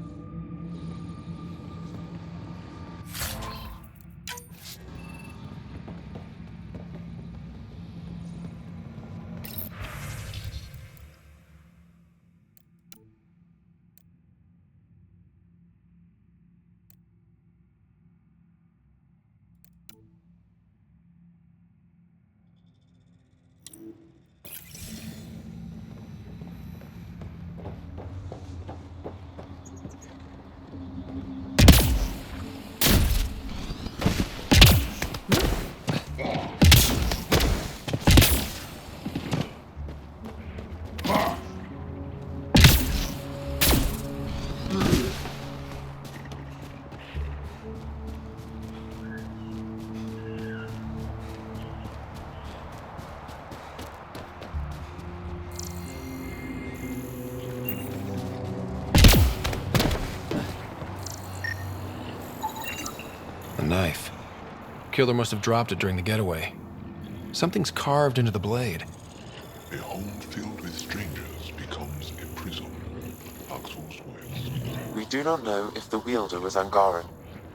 A knife. Killer must have dropped it during the getaway. Something's carved into the blade. A home filled with strangers becomes a prison. Axel swears. We do not know if the wielder was Angaran.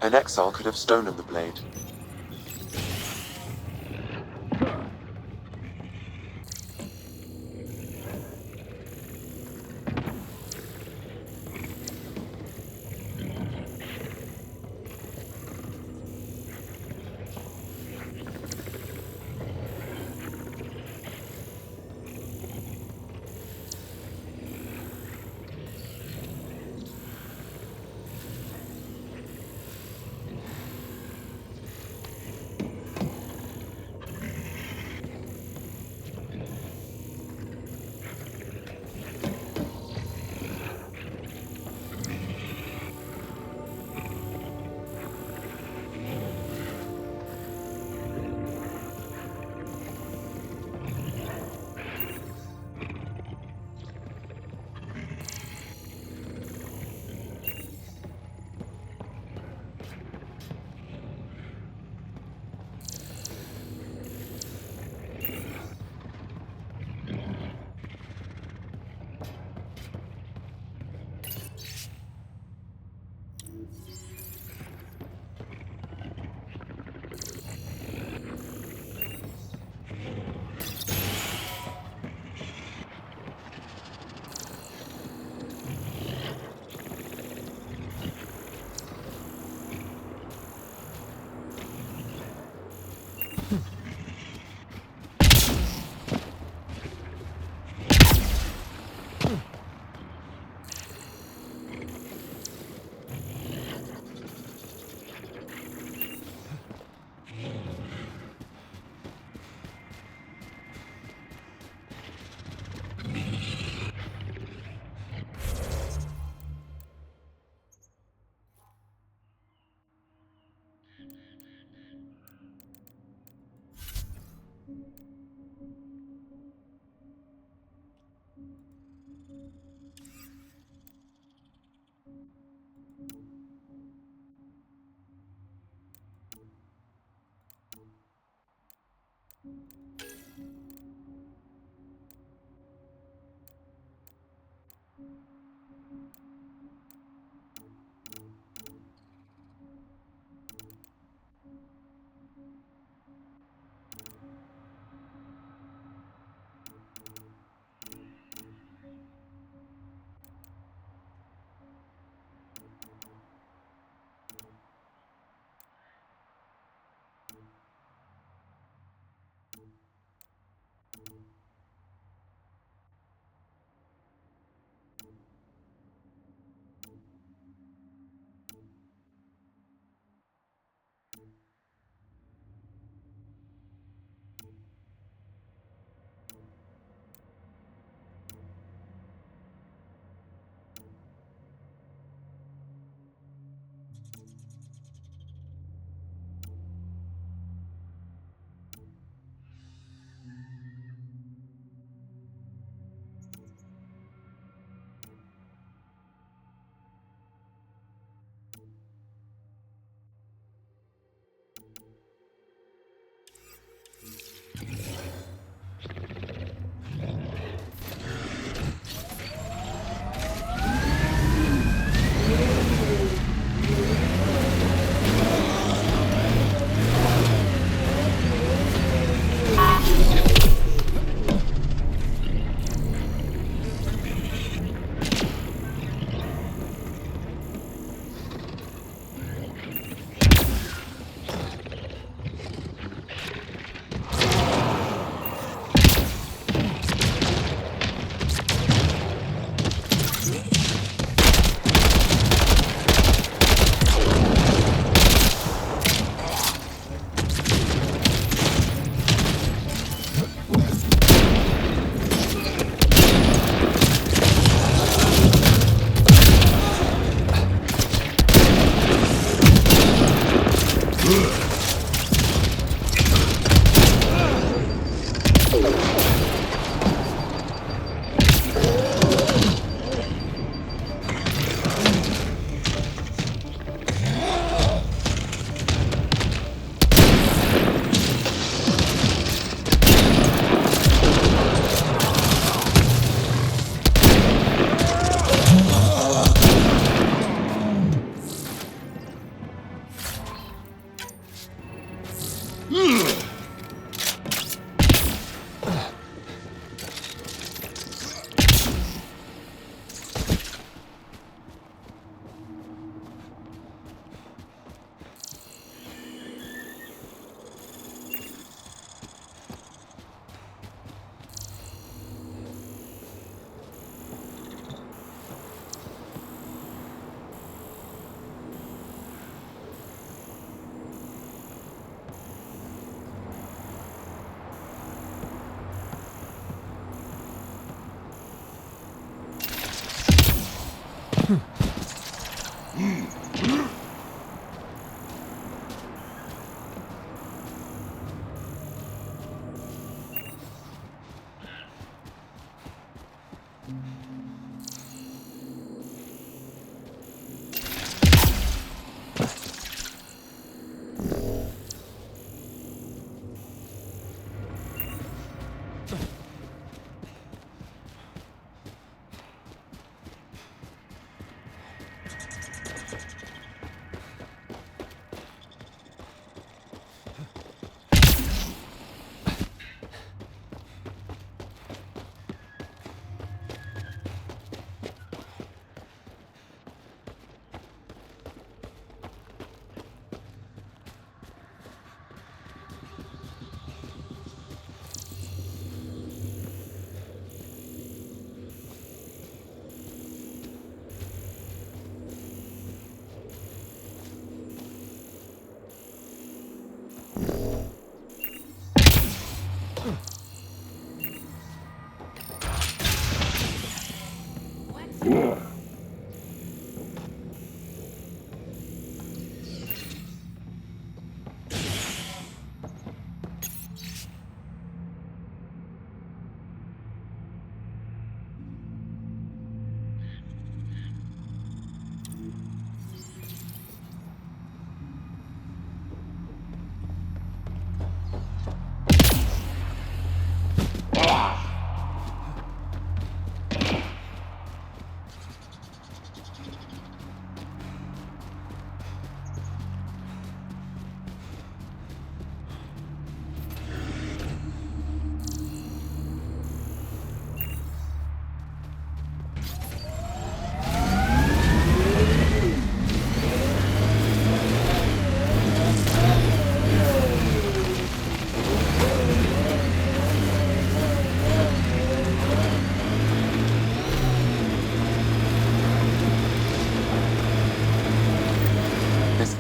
An exile could have stolen the blade.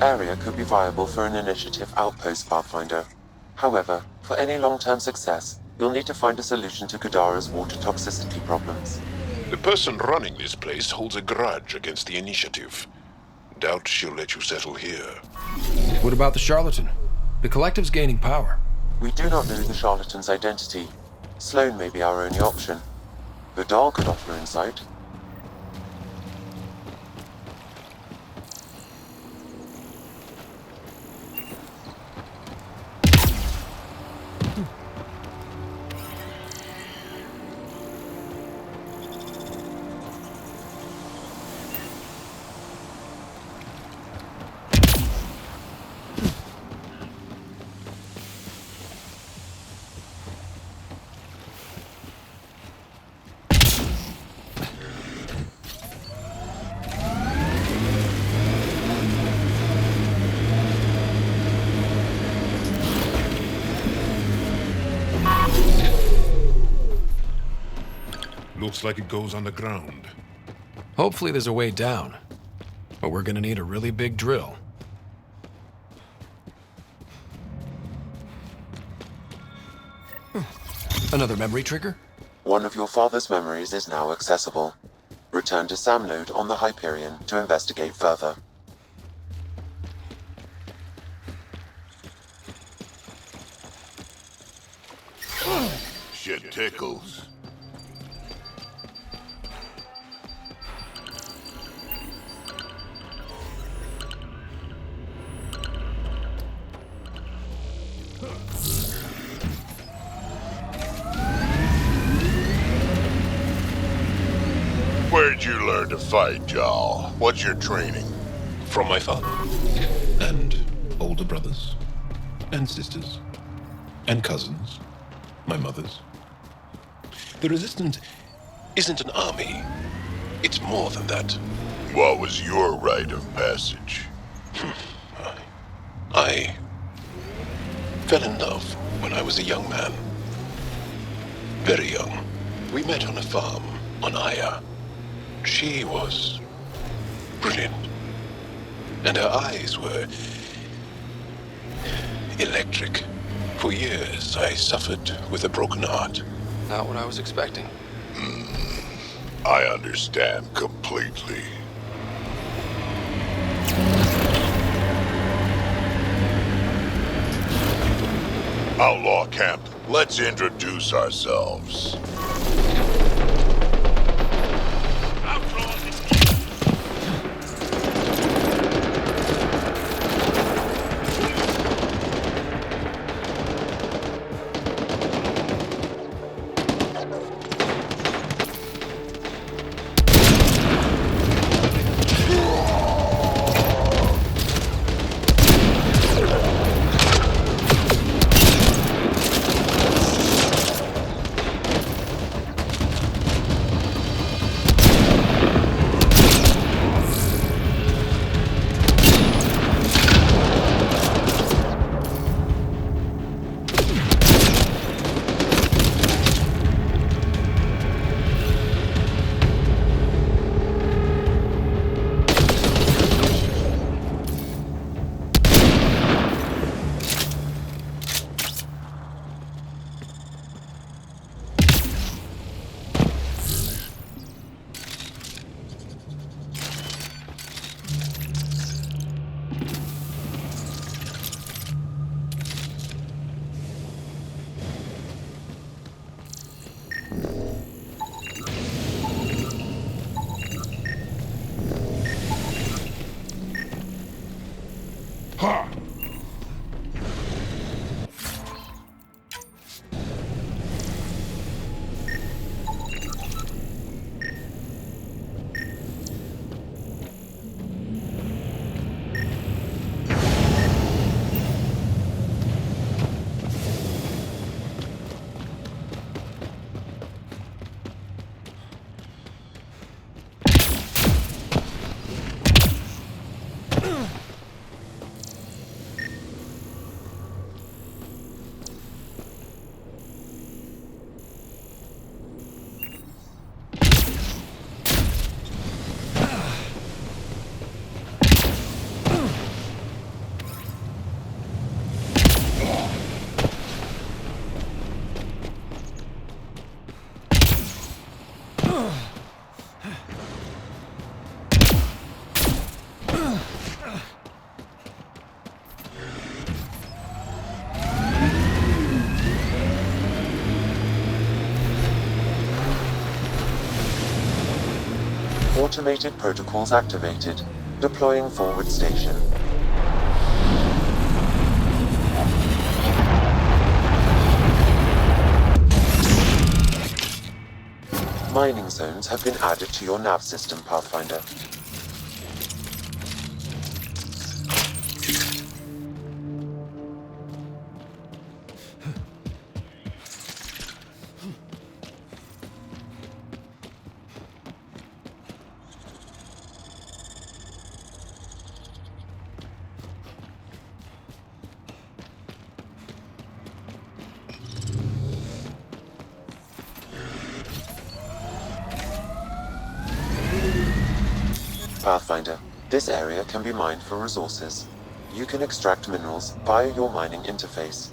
Area could be viable for an initiative outpost, Pathfinder. However, for any long-term success, you'll need to find a solution to Kadara's water toxicity problems. The person running this place holds a grudge against the initiative. Doubt she'll let you settle here. What about the charlatan? The collective's gaining power. We do not know the charlatan's identity. Sloane may be our only option. Vidal could offer insight. Looks like it goes underground. Hopefully there's a way down. But we're gonna need a really big drill. Another memory trigger? One of your father's memories is now accessible. Return to Sam Node on the Hyperion to investigate further. Shit tickles. Where'd you learn to fight, y'all? What's your training? From my father. And older brothers. And sisters. And cousins. My mother's. The Resistance isn't an army. It's more than that. What was your rite of passage? I fell in love when I was a young man. Very young. We met on a farm on Aya. She was brilliant. And her eyes were electric. For years, I suffered with a broken heart. Not what I was expecting. I understand completely. Outlaw camp, let's introduce ourselves. Automated protocols activated. Deploying forward station. Mining zones have been added to your nav system, Pathfinder. Pathfinder, this area can be mined for resources. You can extract minerals via your mining interface.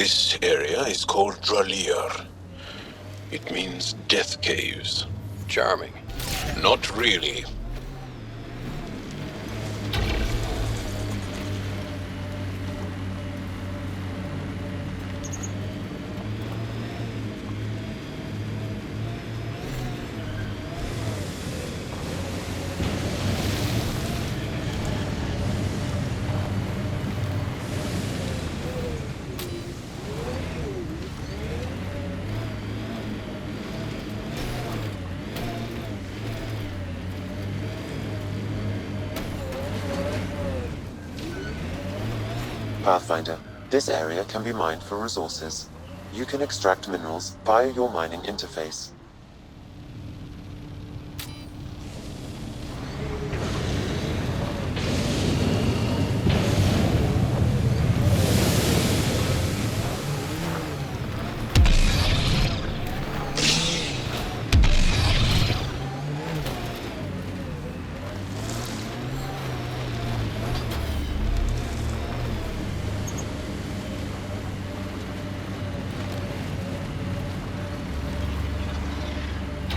This area is called Ryder. It means death caves. Charming. Not really. Pathfinder, this area can be mined for resources. You can extract minerals via your mining interface.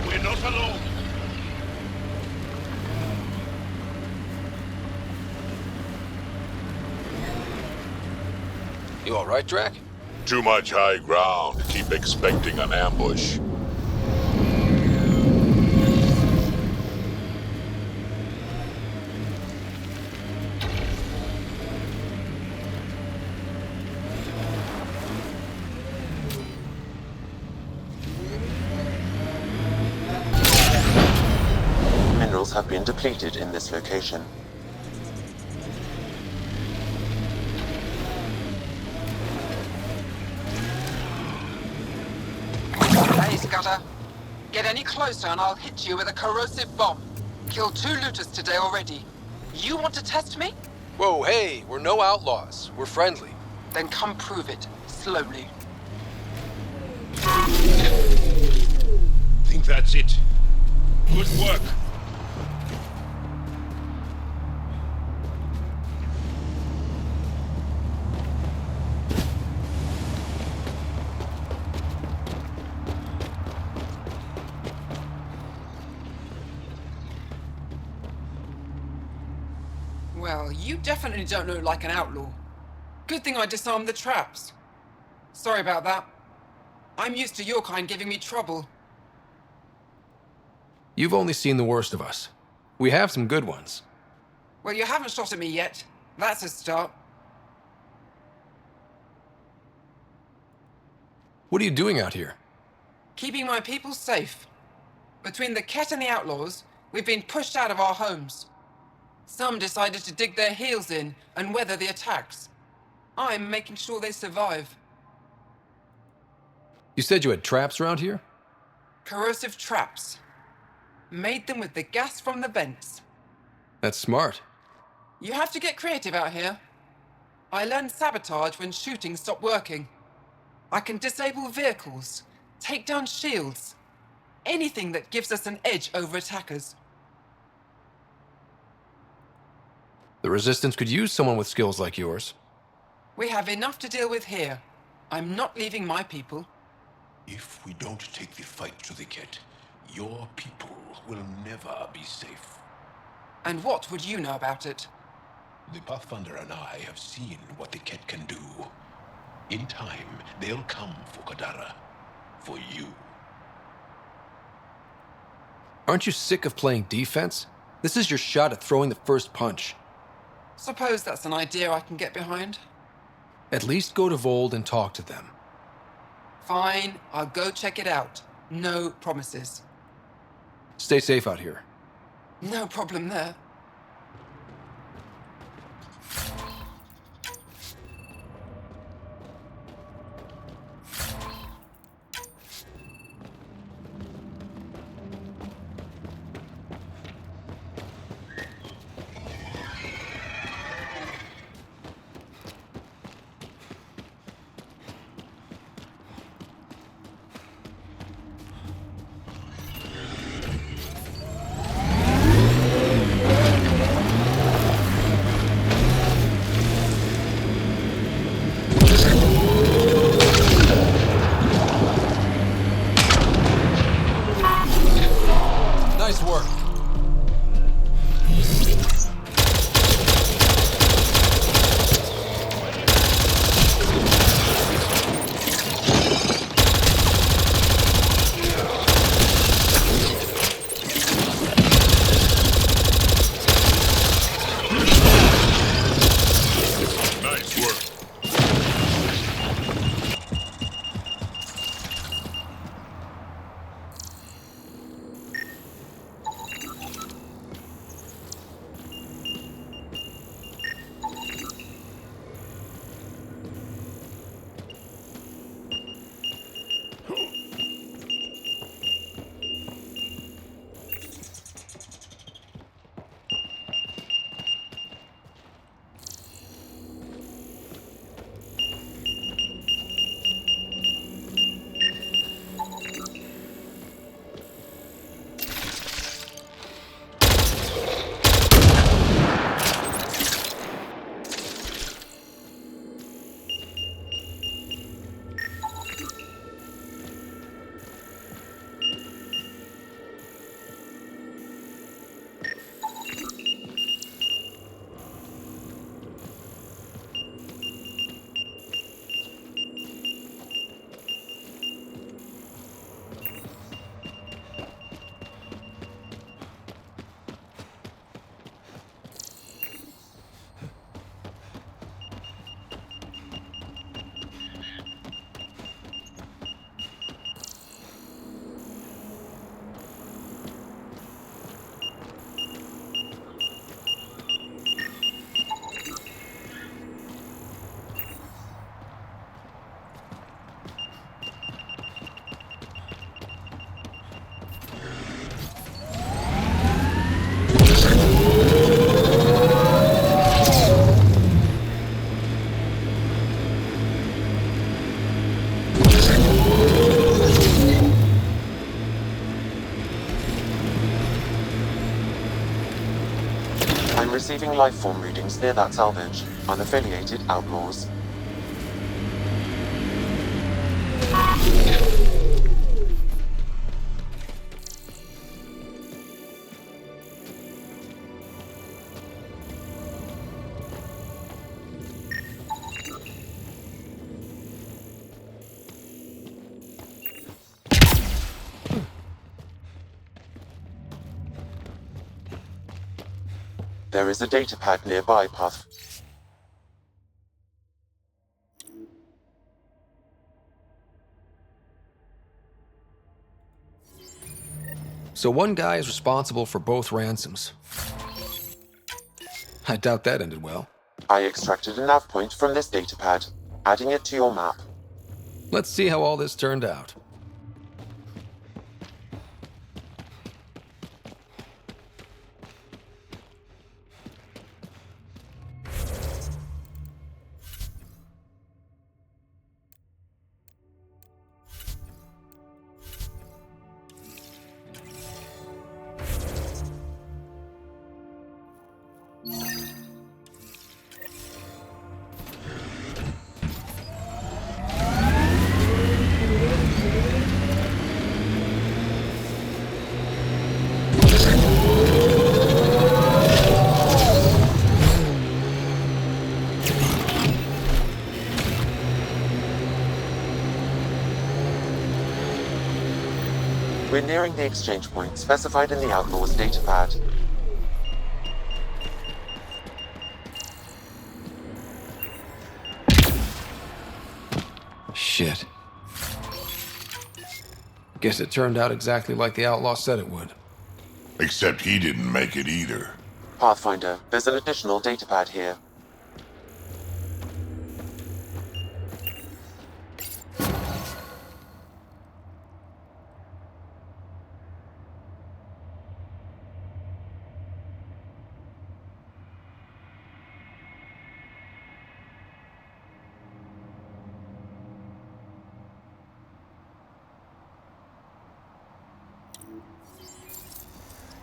We're not alone. You all right, Drac? Too much high ground. Keep expecting an ambush. Minerals have been depleted in this location. Hey, Scudder. Get any closer and I'll hit you with a corrosive bomb. Killed 2 looters today already. You want to test me? Whoa, hey, we're no outlaws. We're friendly. Then come prove it, slowly. Think that's it. Good work. Well, you definitely don't look like an outlaw. Good thing I disarmed the traps. Sorry about that. I'm used to your kind giving me trouble. You've only seen the worst of us. We have some good ones. Well, you haven't shot at me yet. That's a start. What are you doing out here? Keeping my people safe. Between the Ket and the outlaws, we've been pushed out of our homes. Some decided to dig their heels in and weather the attacks. I'm making sure they survive. You said you had traps around here? Corrosive traps. Made them with the gas from the vents. That's smart. You have to get creative out here. I learned sabotage when shooting stopped working. I can disable vehicles, take down shields, anything that gives us an edge over attackers. The Resistance could use someone with skills like yours. We have enough to deal with here. I'm not leaving my people. If we don't take the fight to the Ket, your people will never be safe. And what would you know about it? The Pathfinder and I have seen what the Ket can do. In time, they'll come for Kadara. For you. Aren't you sick of playing defense? This is your shot at throwing the first punch. Suppose that's an idea I can get behind. At least go to Vold and talk to them. Fine, I'll go check it out. No promises. Stay safe out here. No problem there. receiving life form readings near that salvage. Unaffiliated outlaws. There is a datapad nearby, Puff. So one guy is responsible for both ransoms. I doubt that ended well. I extracted a nav point from this datapad, adding it to your map. Let's see how all this turned out. We're nearing the exchange point specified in the Outlaw's datapad. Shit. Guess it turned out exactly like the Outlaw said it would. Except he didn't make it either. Pathfinder, there's an additional datapad here.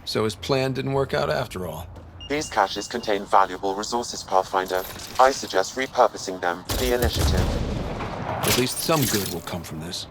So his plan didn't work out after all. These caches contain valuable resources, Pathfinder. I suggest repurposing them for the initiative. At least some good will come from this.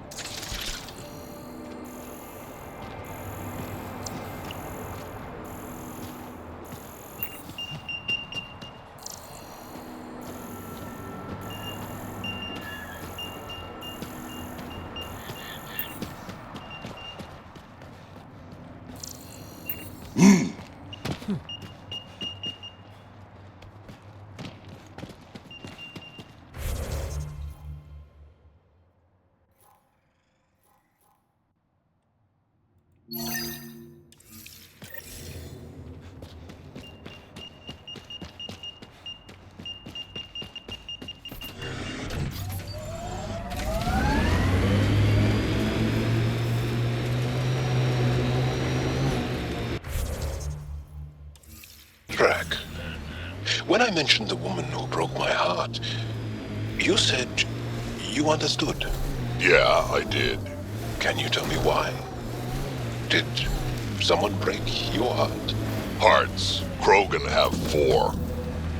Drac, when I mentioned the woman who broke my heart, you said you understood. Yeah, I did. Can you tell me why? Did someone break your heart? Hearts. Krogan have 4.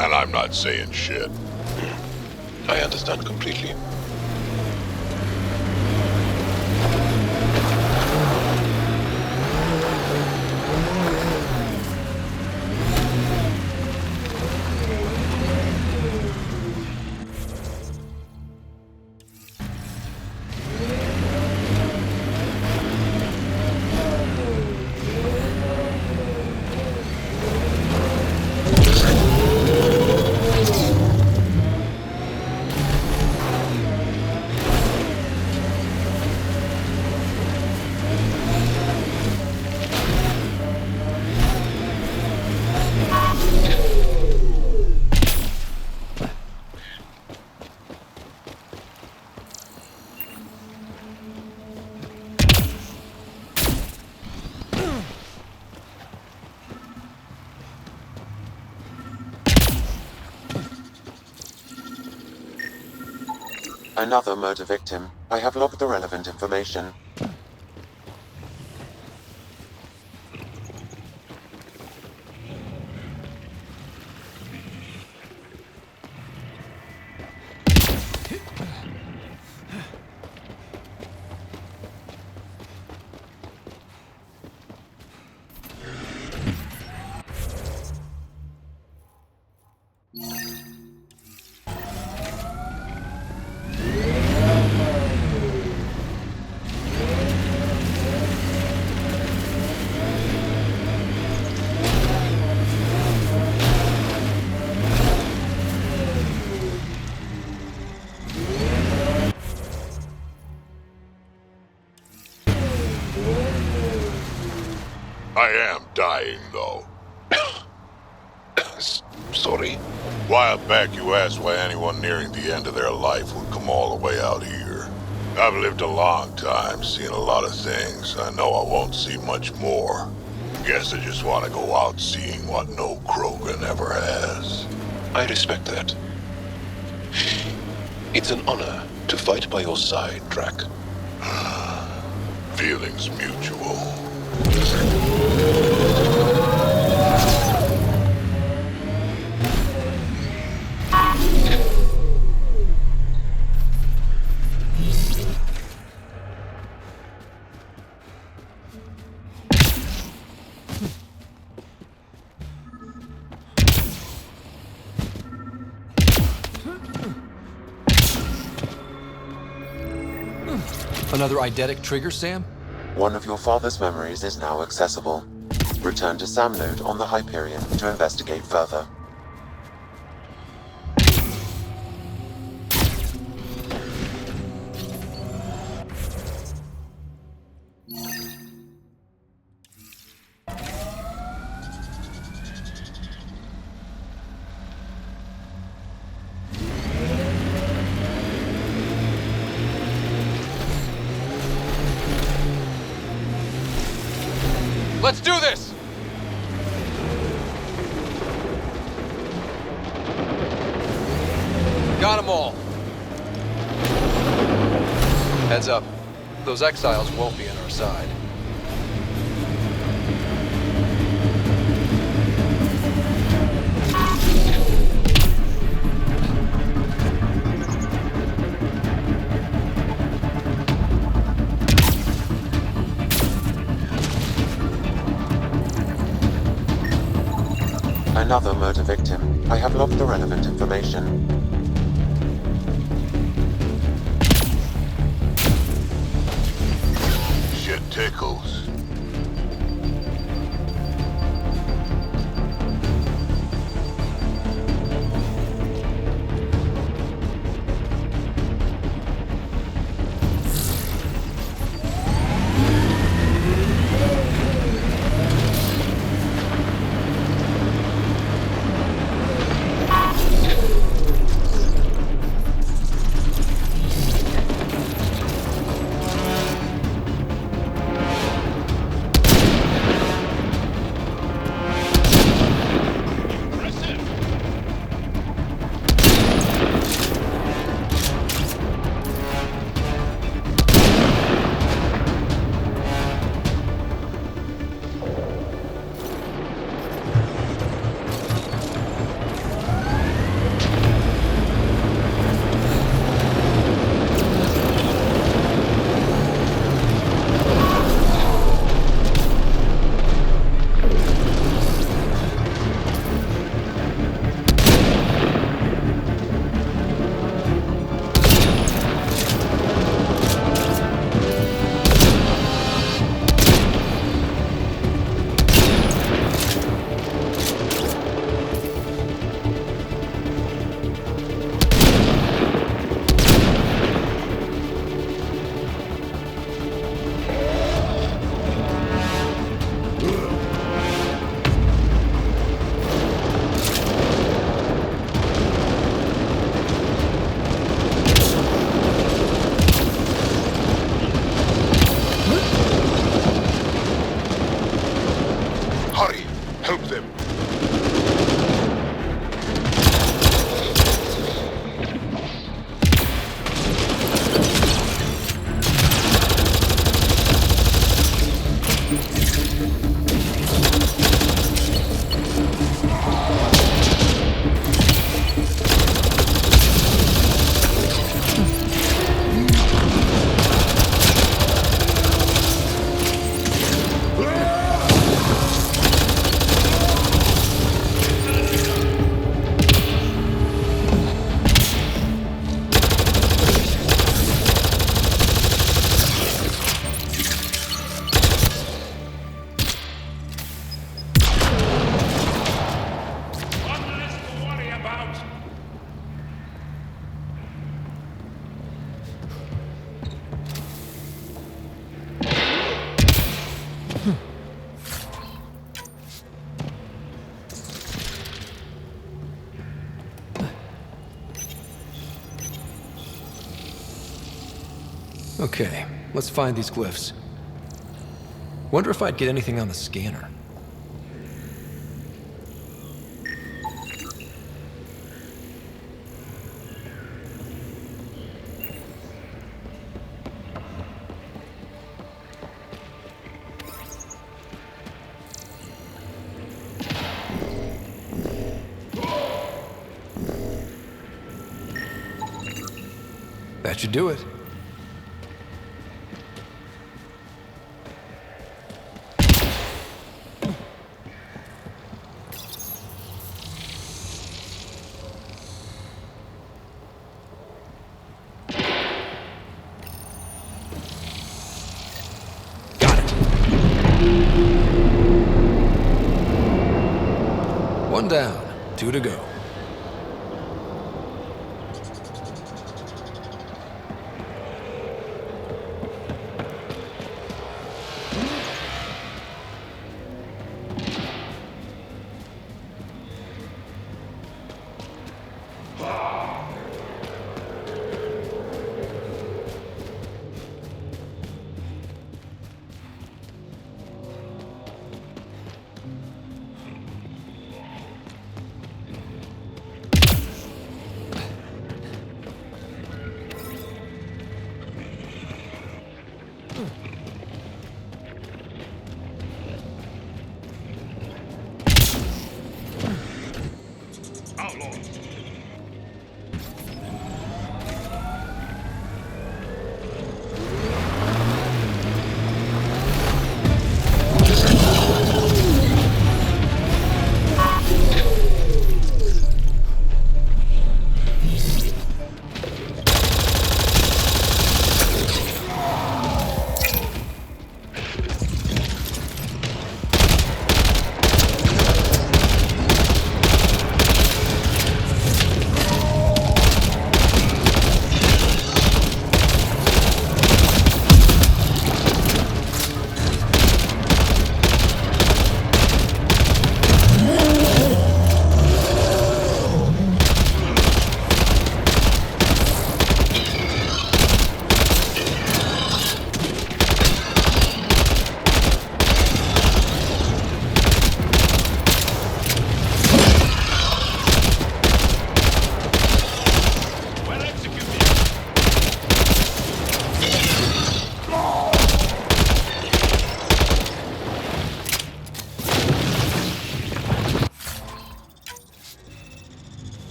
And I'm not saying shit. I understand completely. Another murder victim. I have logged the relevant information. I am dying, though. Sorry? A while back you asked why anyone nearing the end of their life would come all the way out here. I've lived a long time, seen a lot of things. I know I won't see much more. Guess I just want to go out seeing what no Krogan ever has. I respect that. It's an honor to fight by your side, Drac. Feelings mutual. Another eidetic trigger, Sam? One of your father's memories is now accessible. Return to Sam Node on the Hyperion to investigate further. Let's do this! Got them all. Heads up. Those exiles won't be on our side. Another murder victim. I have logged the relevant information. Shit tickles. Okay, let's find these glyphs. Wonder if I'd get anything on the scanner. That should do it. One down, 2 to go.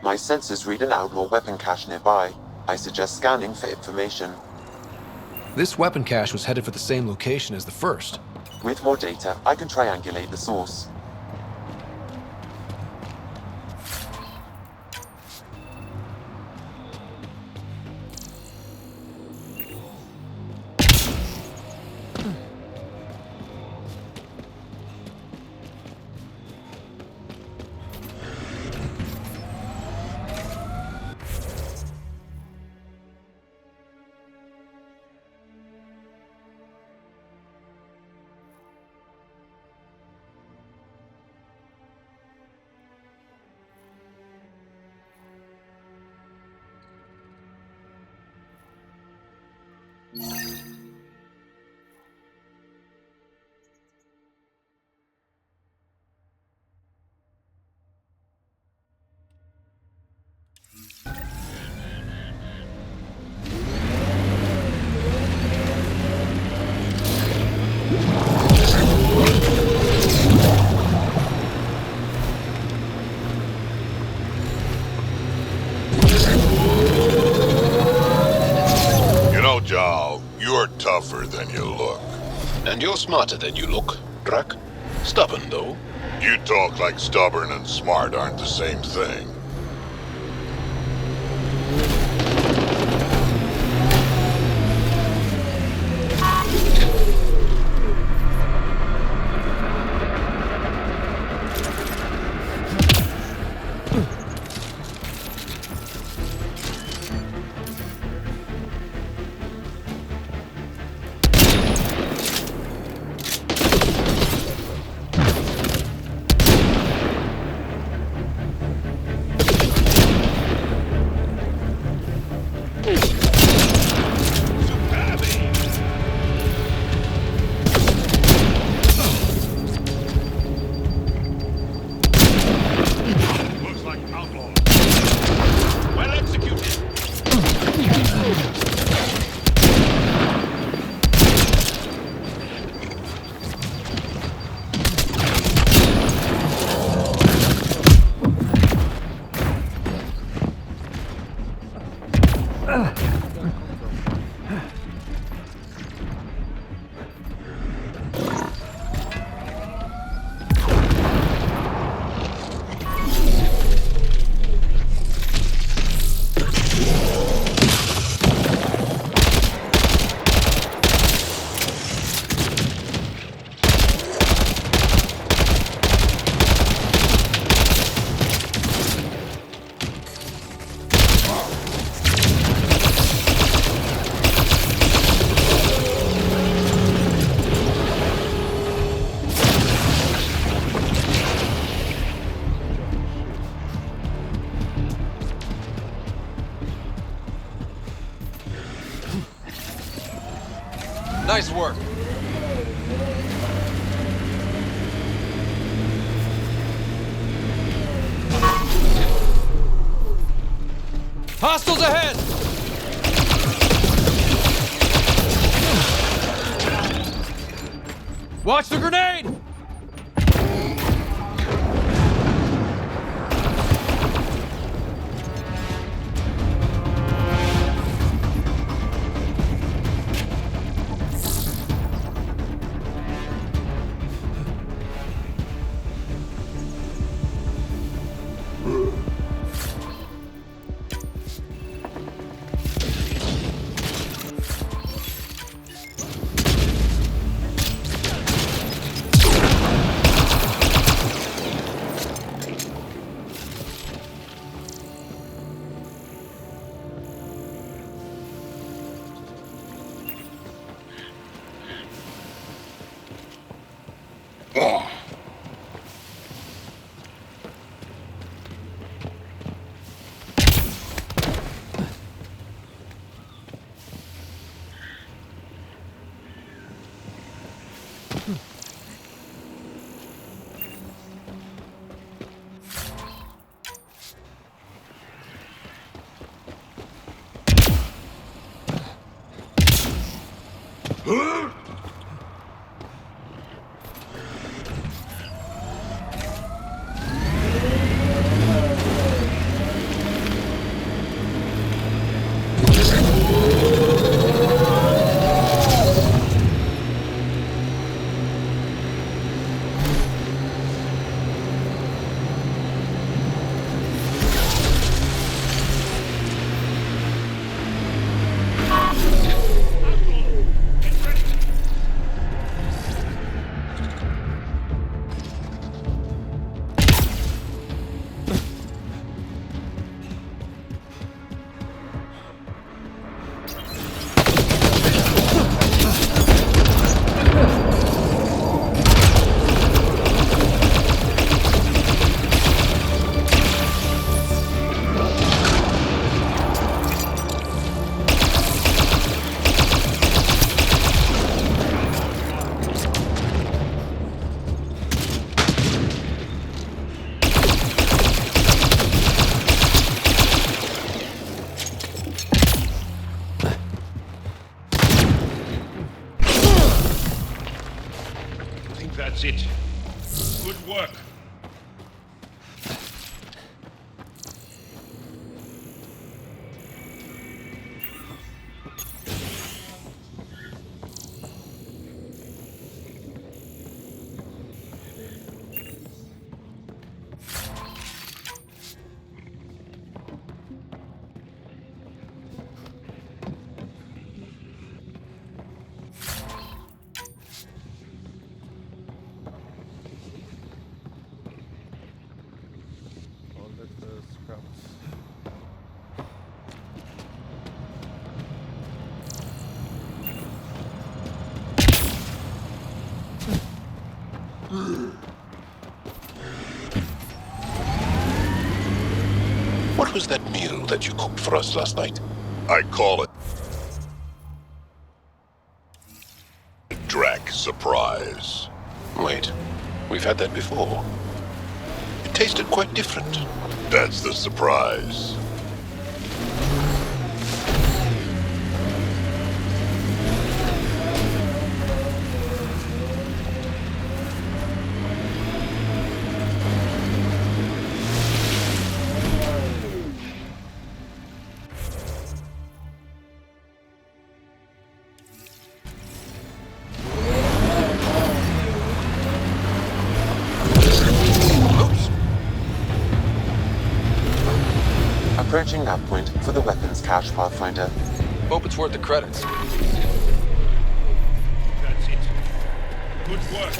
My sensors read an outlaw weapon cache nearby. I suggest scanning for information. This weapon cache was headed for the same location as the first. With more data, I can triangulate the source. Jal, you're tougher than you look. And you're smarter than you look, Drac. Stubborn, though. You talk like stubborn and smart aren't the same thing. Nice work. Hostiles ahead! Watch the grenade! That's it. Good work. What was that meal that you cooked for us last night? I call it Drac Surprise. Wait, we've had that before. It tasted quite different. That's the surprise. Approaching nav point for the weapons cache, Pathfinder. Hope it's worth the credits. That's it. Good work.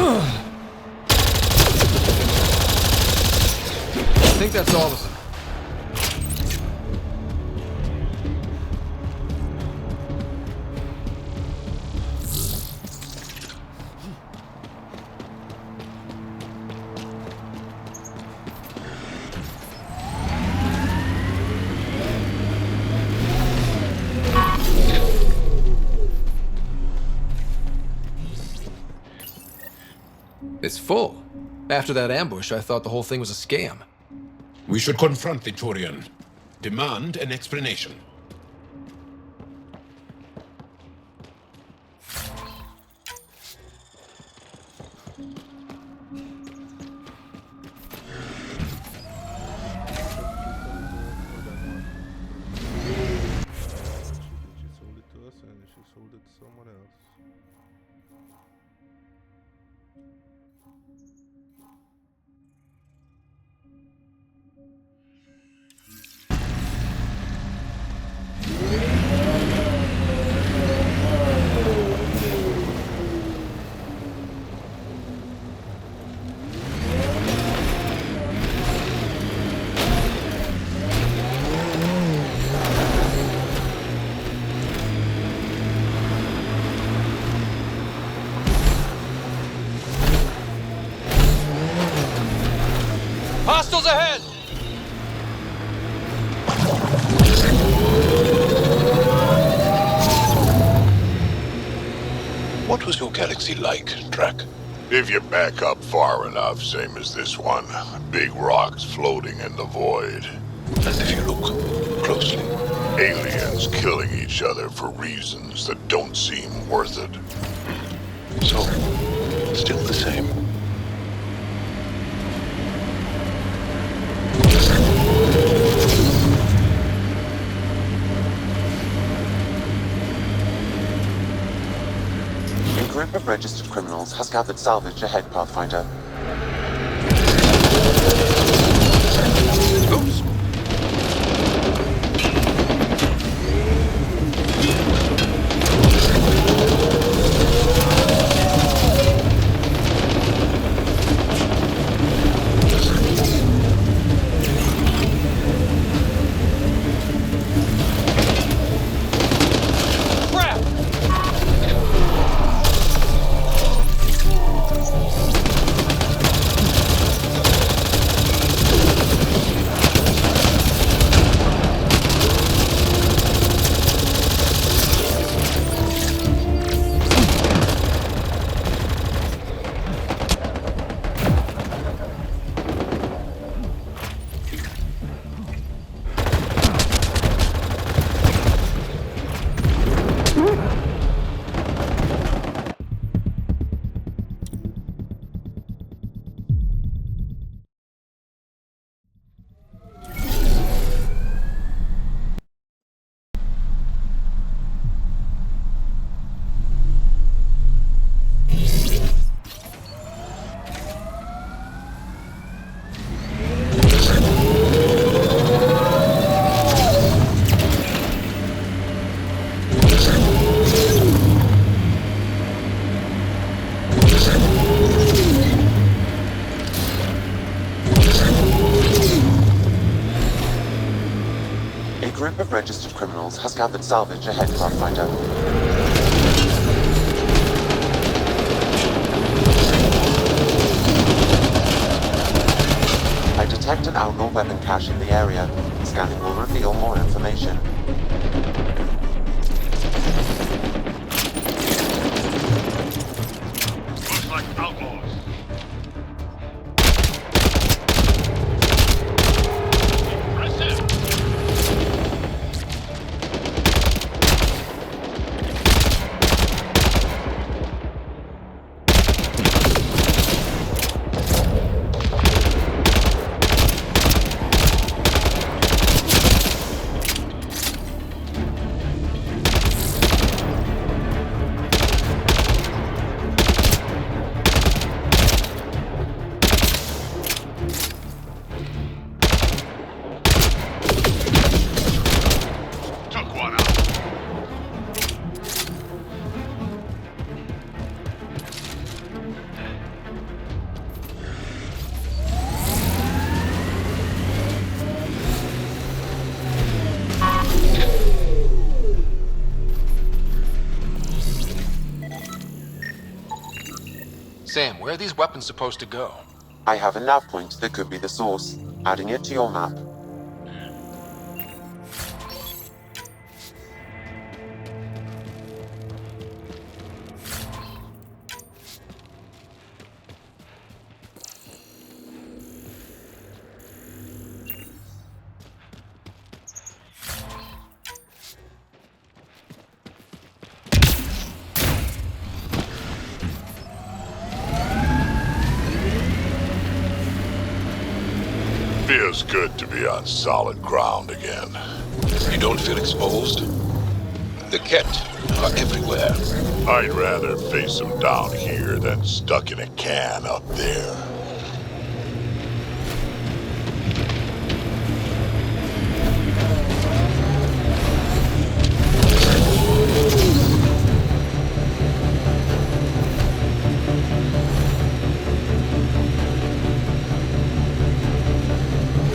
I think that's all of them. It's full. After that ambush, I thought the whole thing was a scam. We should confront the Turian. Demand an explanation. Hostiles ahead! What was your galaxy like, Drac? If you back up far enough, same as this one. Big rocks floating in the void. And if you look closely? Aliens killing each other for reasons that don't seem worth it. So, still the same. A group of registered criminals has gathered salvage ahead, Pathfinder. Oops. A group of registered criminals has gathered salvage ahead, Pathfinder. I detect an outlaw weapon cache in the area. Scanning will reveal more information. Looks like outlaws. Impressive. Sam, where are these weapons supposed to go? I have a nav point that could be the source. Adding it to your map. Feels good to be on solid ground again. You don't feel exposed? The Ket are everywhere. I'd rather face them down here than stuck in a can up there.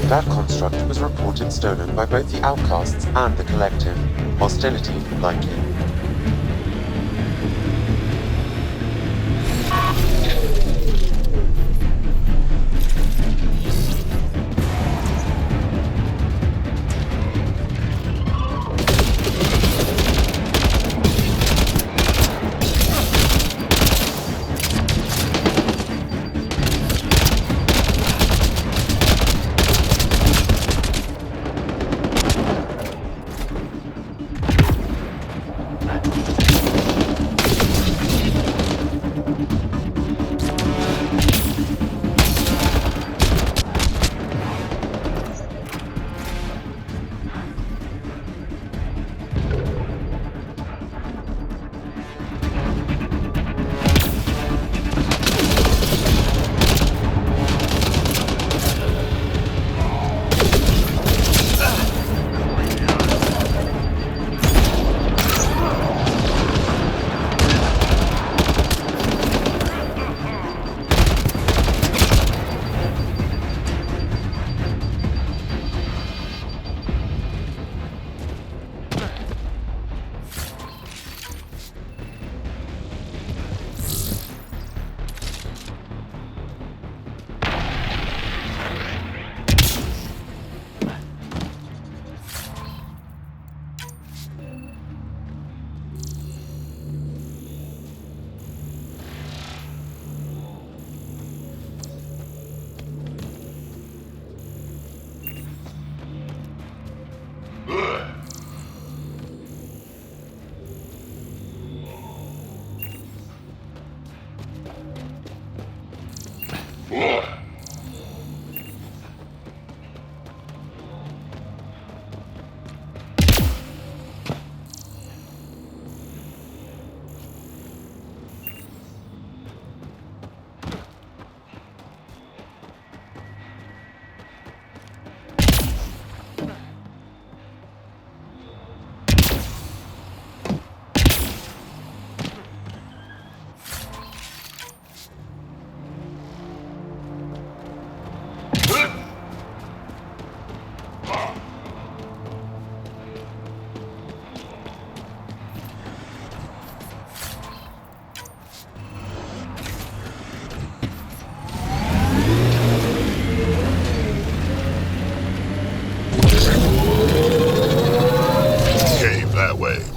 That construct was reported stolen by both the Outcasts and the Collective. Hostility, likely.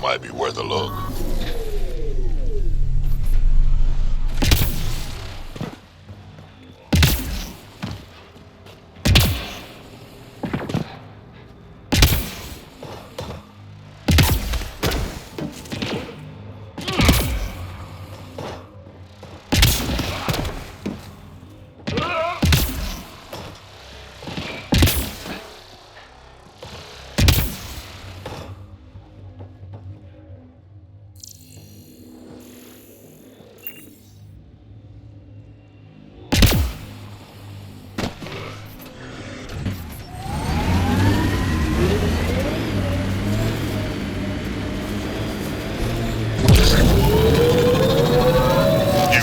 Might be worth a look.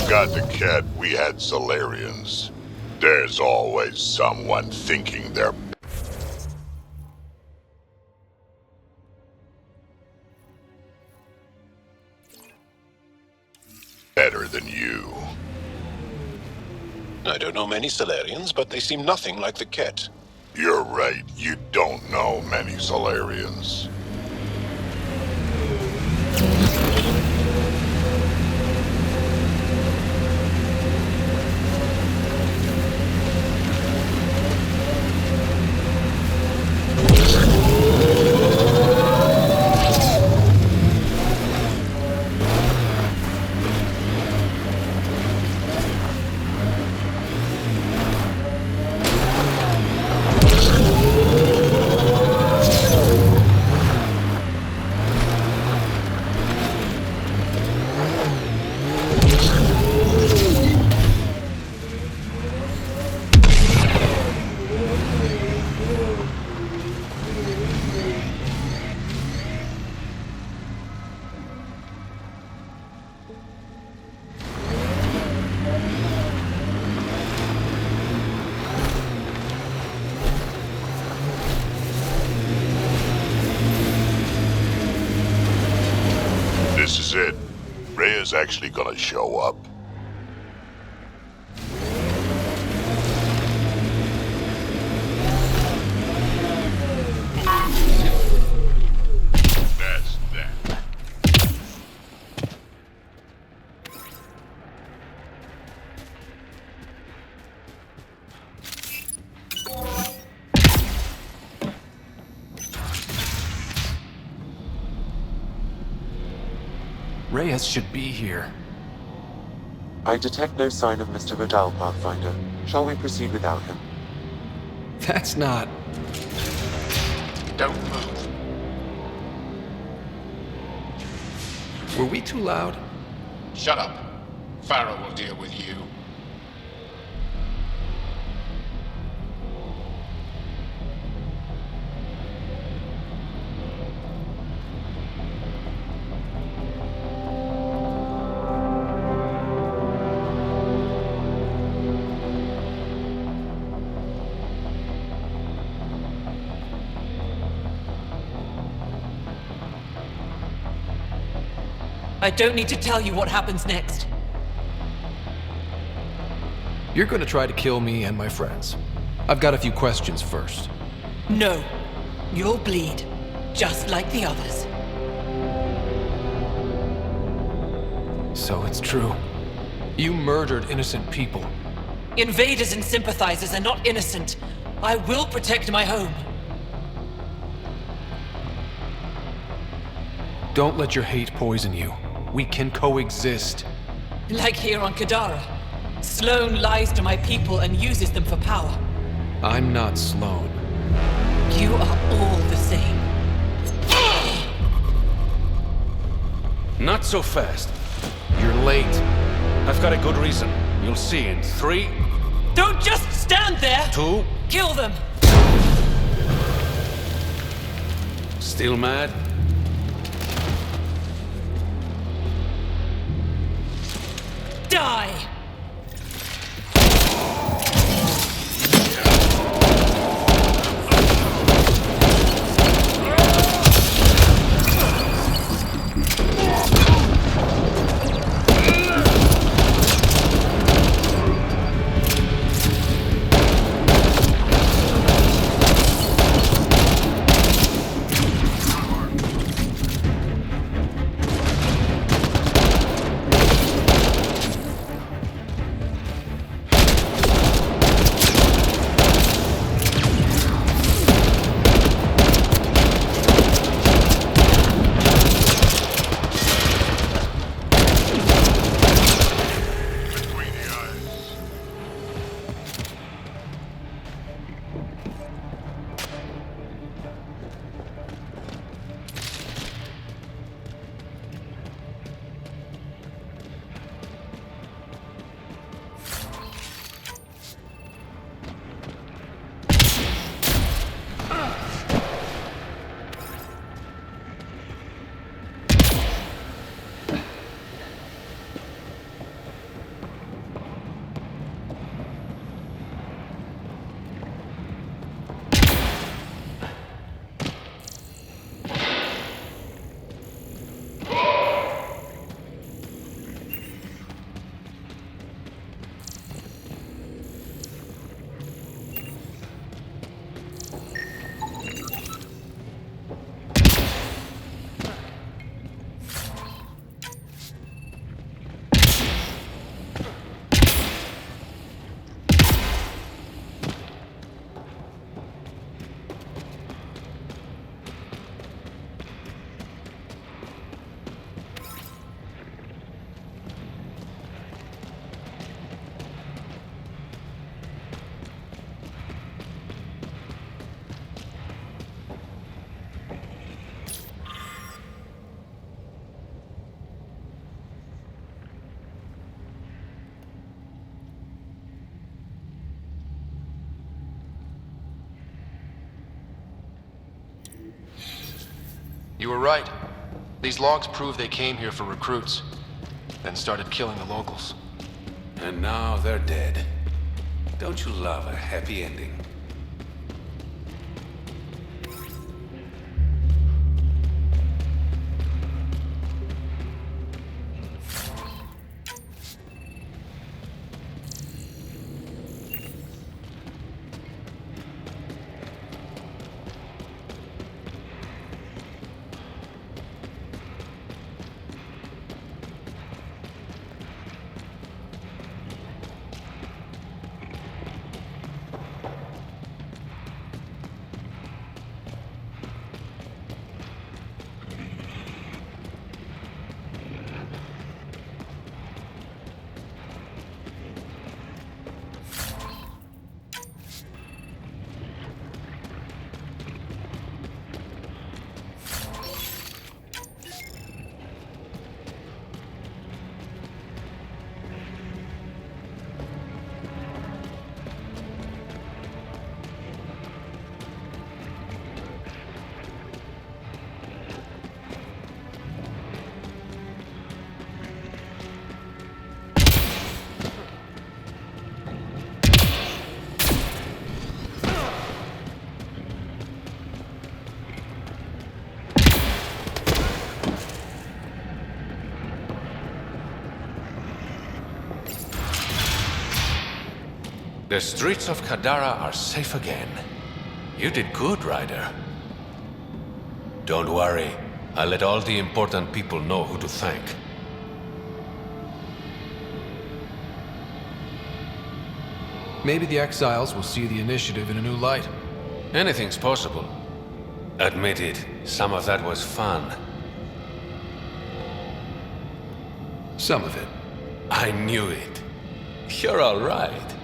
Got the Ket, we had Solarians. There's always someone thinking they're better than you. I don't know many Solarians, but they seem nothing like the Ket. You're right. You don't know many Solarians. This is it. Rhea's actually gonna show up. That's that. Reyes should be here. I detect no sign of Mr. Vidal, Pathfinder. Shall we proceed without him? That's not... Don't move. Were we too loud? Shut up. Pharaoh will deal with you. I don't need to tell you what happens next. You're gonna try to kill me and my friends. I've got a few questions first. No. You'll bleed, just like the others. So it's true. You murdered innocent people. Invaders and sympathizers are not innocent. I will protect my home. Don't let your hate poison you. We can coexist. Like here on Kadara. Sloane lies to my people and uses them for power. I'm not Sloane. You are all the same. Not so fast. You're late. I've got a good reason. You'll see in 3... Don't just stand there! 2... Kill them! Still mad? Die! You were right. These logs prove they came here for recruits, then started killing the locals. And now they're dead. Don't you love a happy ending? The streets of Kadara are safe again. You did good, Ryder. Don't worry. I'll let all the important people know who to thank. Maybe the exiles will see the initiative in a new light. Anything's possible. Admit it, some of that was fun. Some of it. I knew it. You're all right.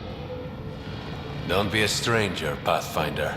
Don't be a stranger, Pathfinder.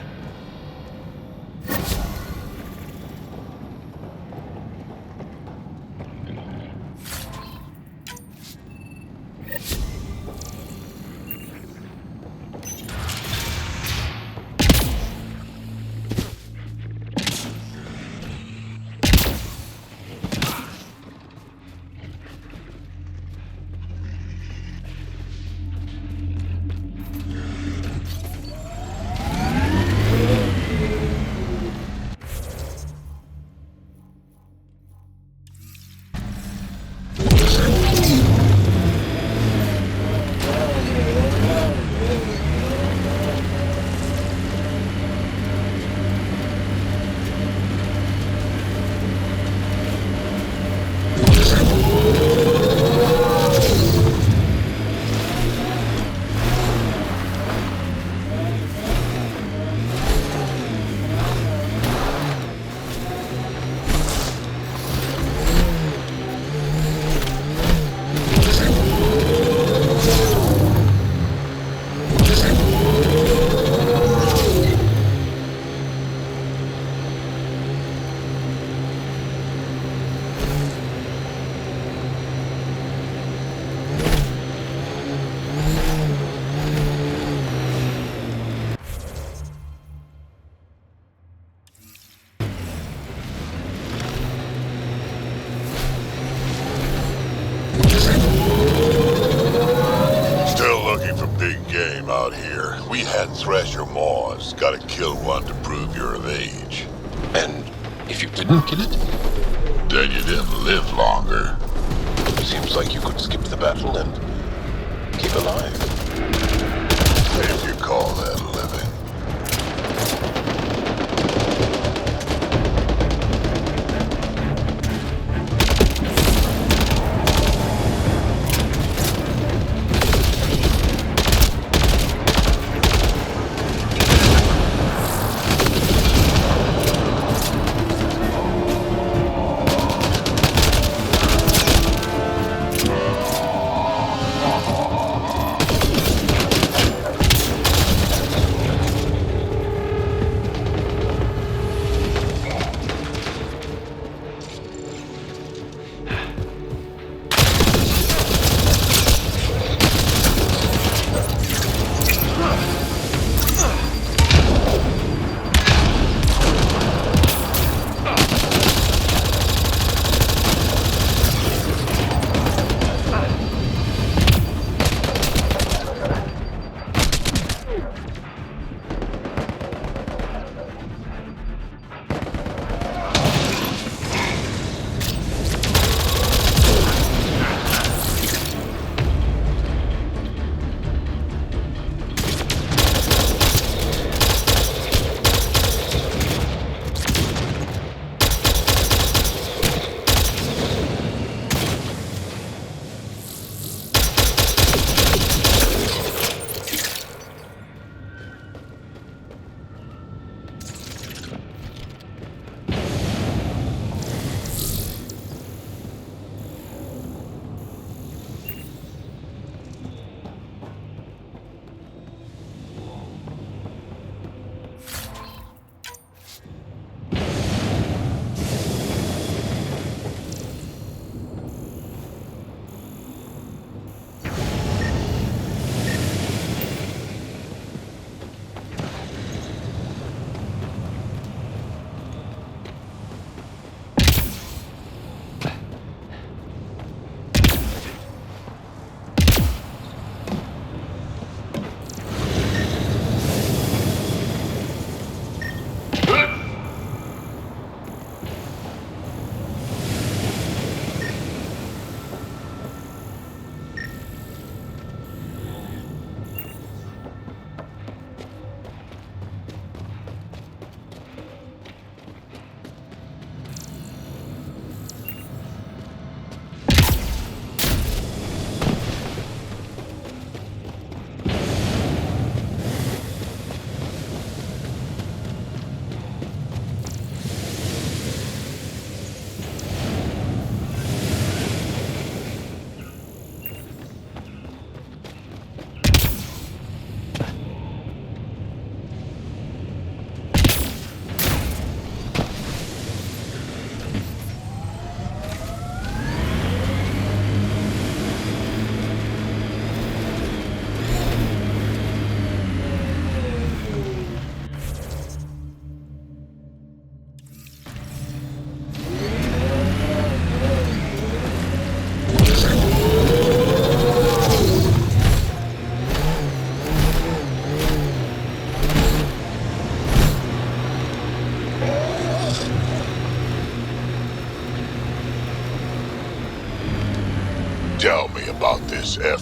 Thresher Maws. Gotta kill one to prove you're of age. And if you didn't kill it? Then you didn't live longer. Seems like you could skip the battle and keep alive. If you call that living.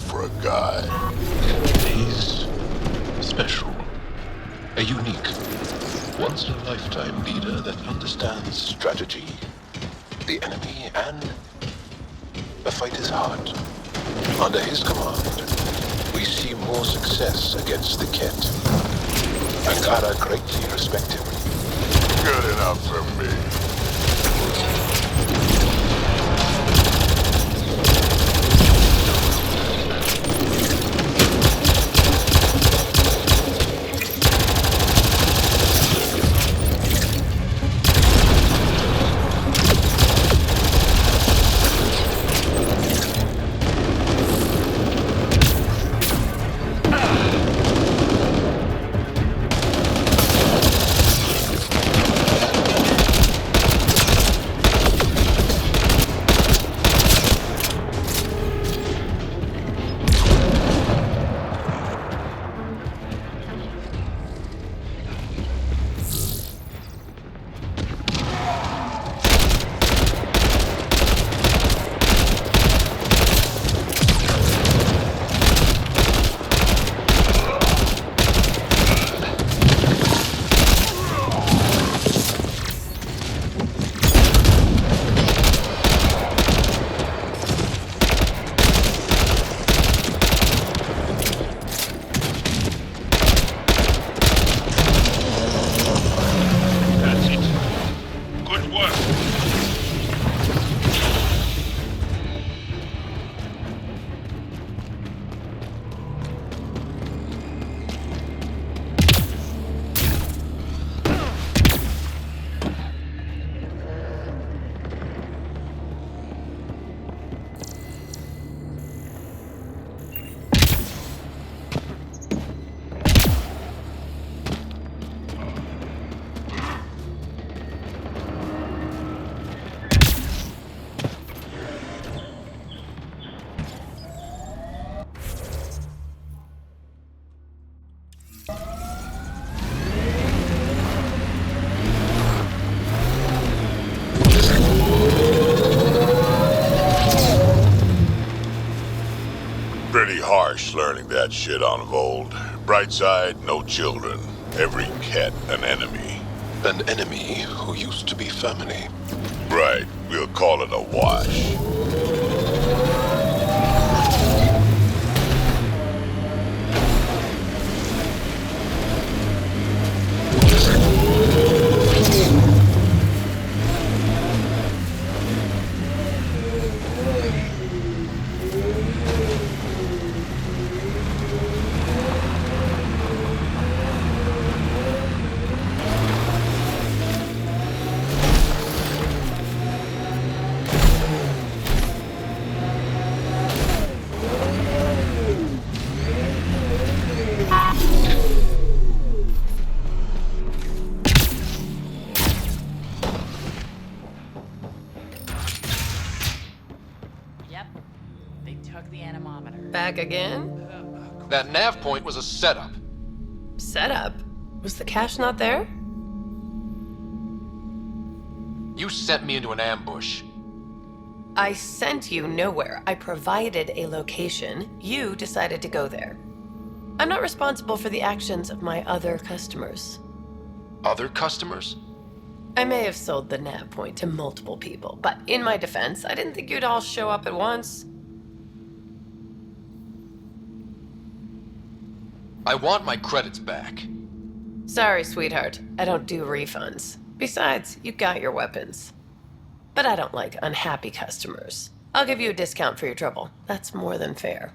for a guy. He's special. A unique, once-in-a-lifetime leader that understands strategy, the enemy, and the fight is hard. Under his command, we see more success against the Kett. Angara greatly respect him. Good enough for me. Pretty harsh learning that shit on Vold. Bright side, no children. Every Kett an enemy. An enemy who used to be family. Right, we'll call it a wash. Back again? That nav point was a setup. Setup? Was the cache not there? You sent me into an ambush. I sent you nowhere. I provided a location. You decided to go there. I'm not responsible for the actions of my other customers. Other customers? I may have sold the nav point to multiple people, but in my defense, I didn't think you'd all show up at once. I want my credits back. Sorry, sweetheart. I don't do refunds. Besides, you got your weapons. But I don't like unhappy customers. I'll give you a discount for your trouble. That's more than fair.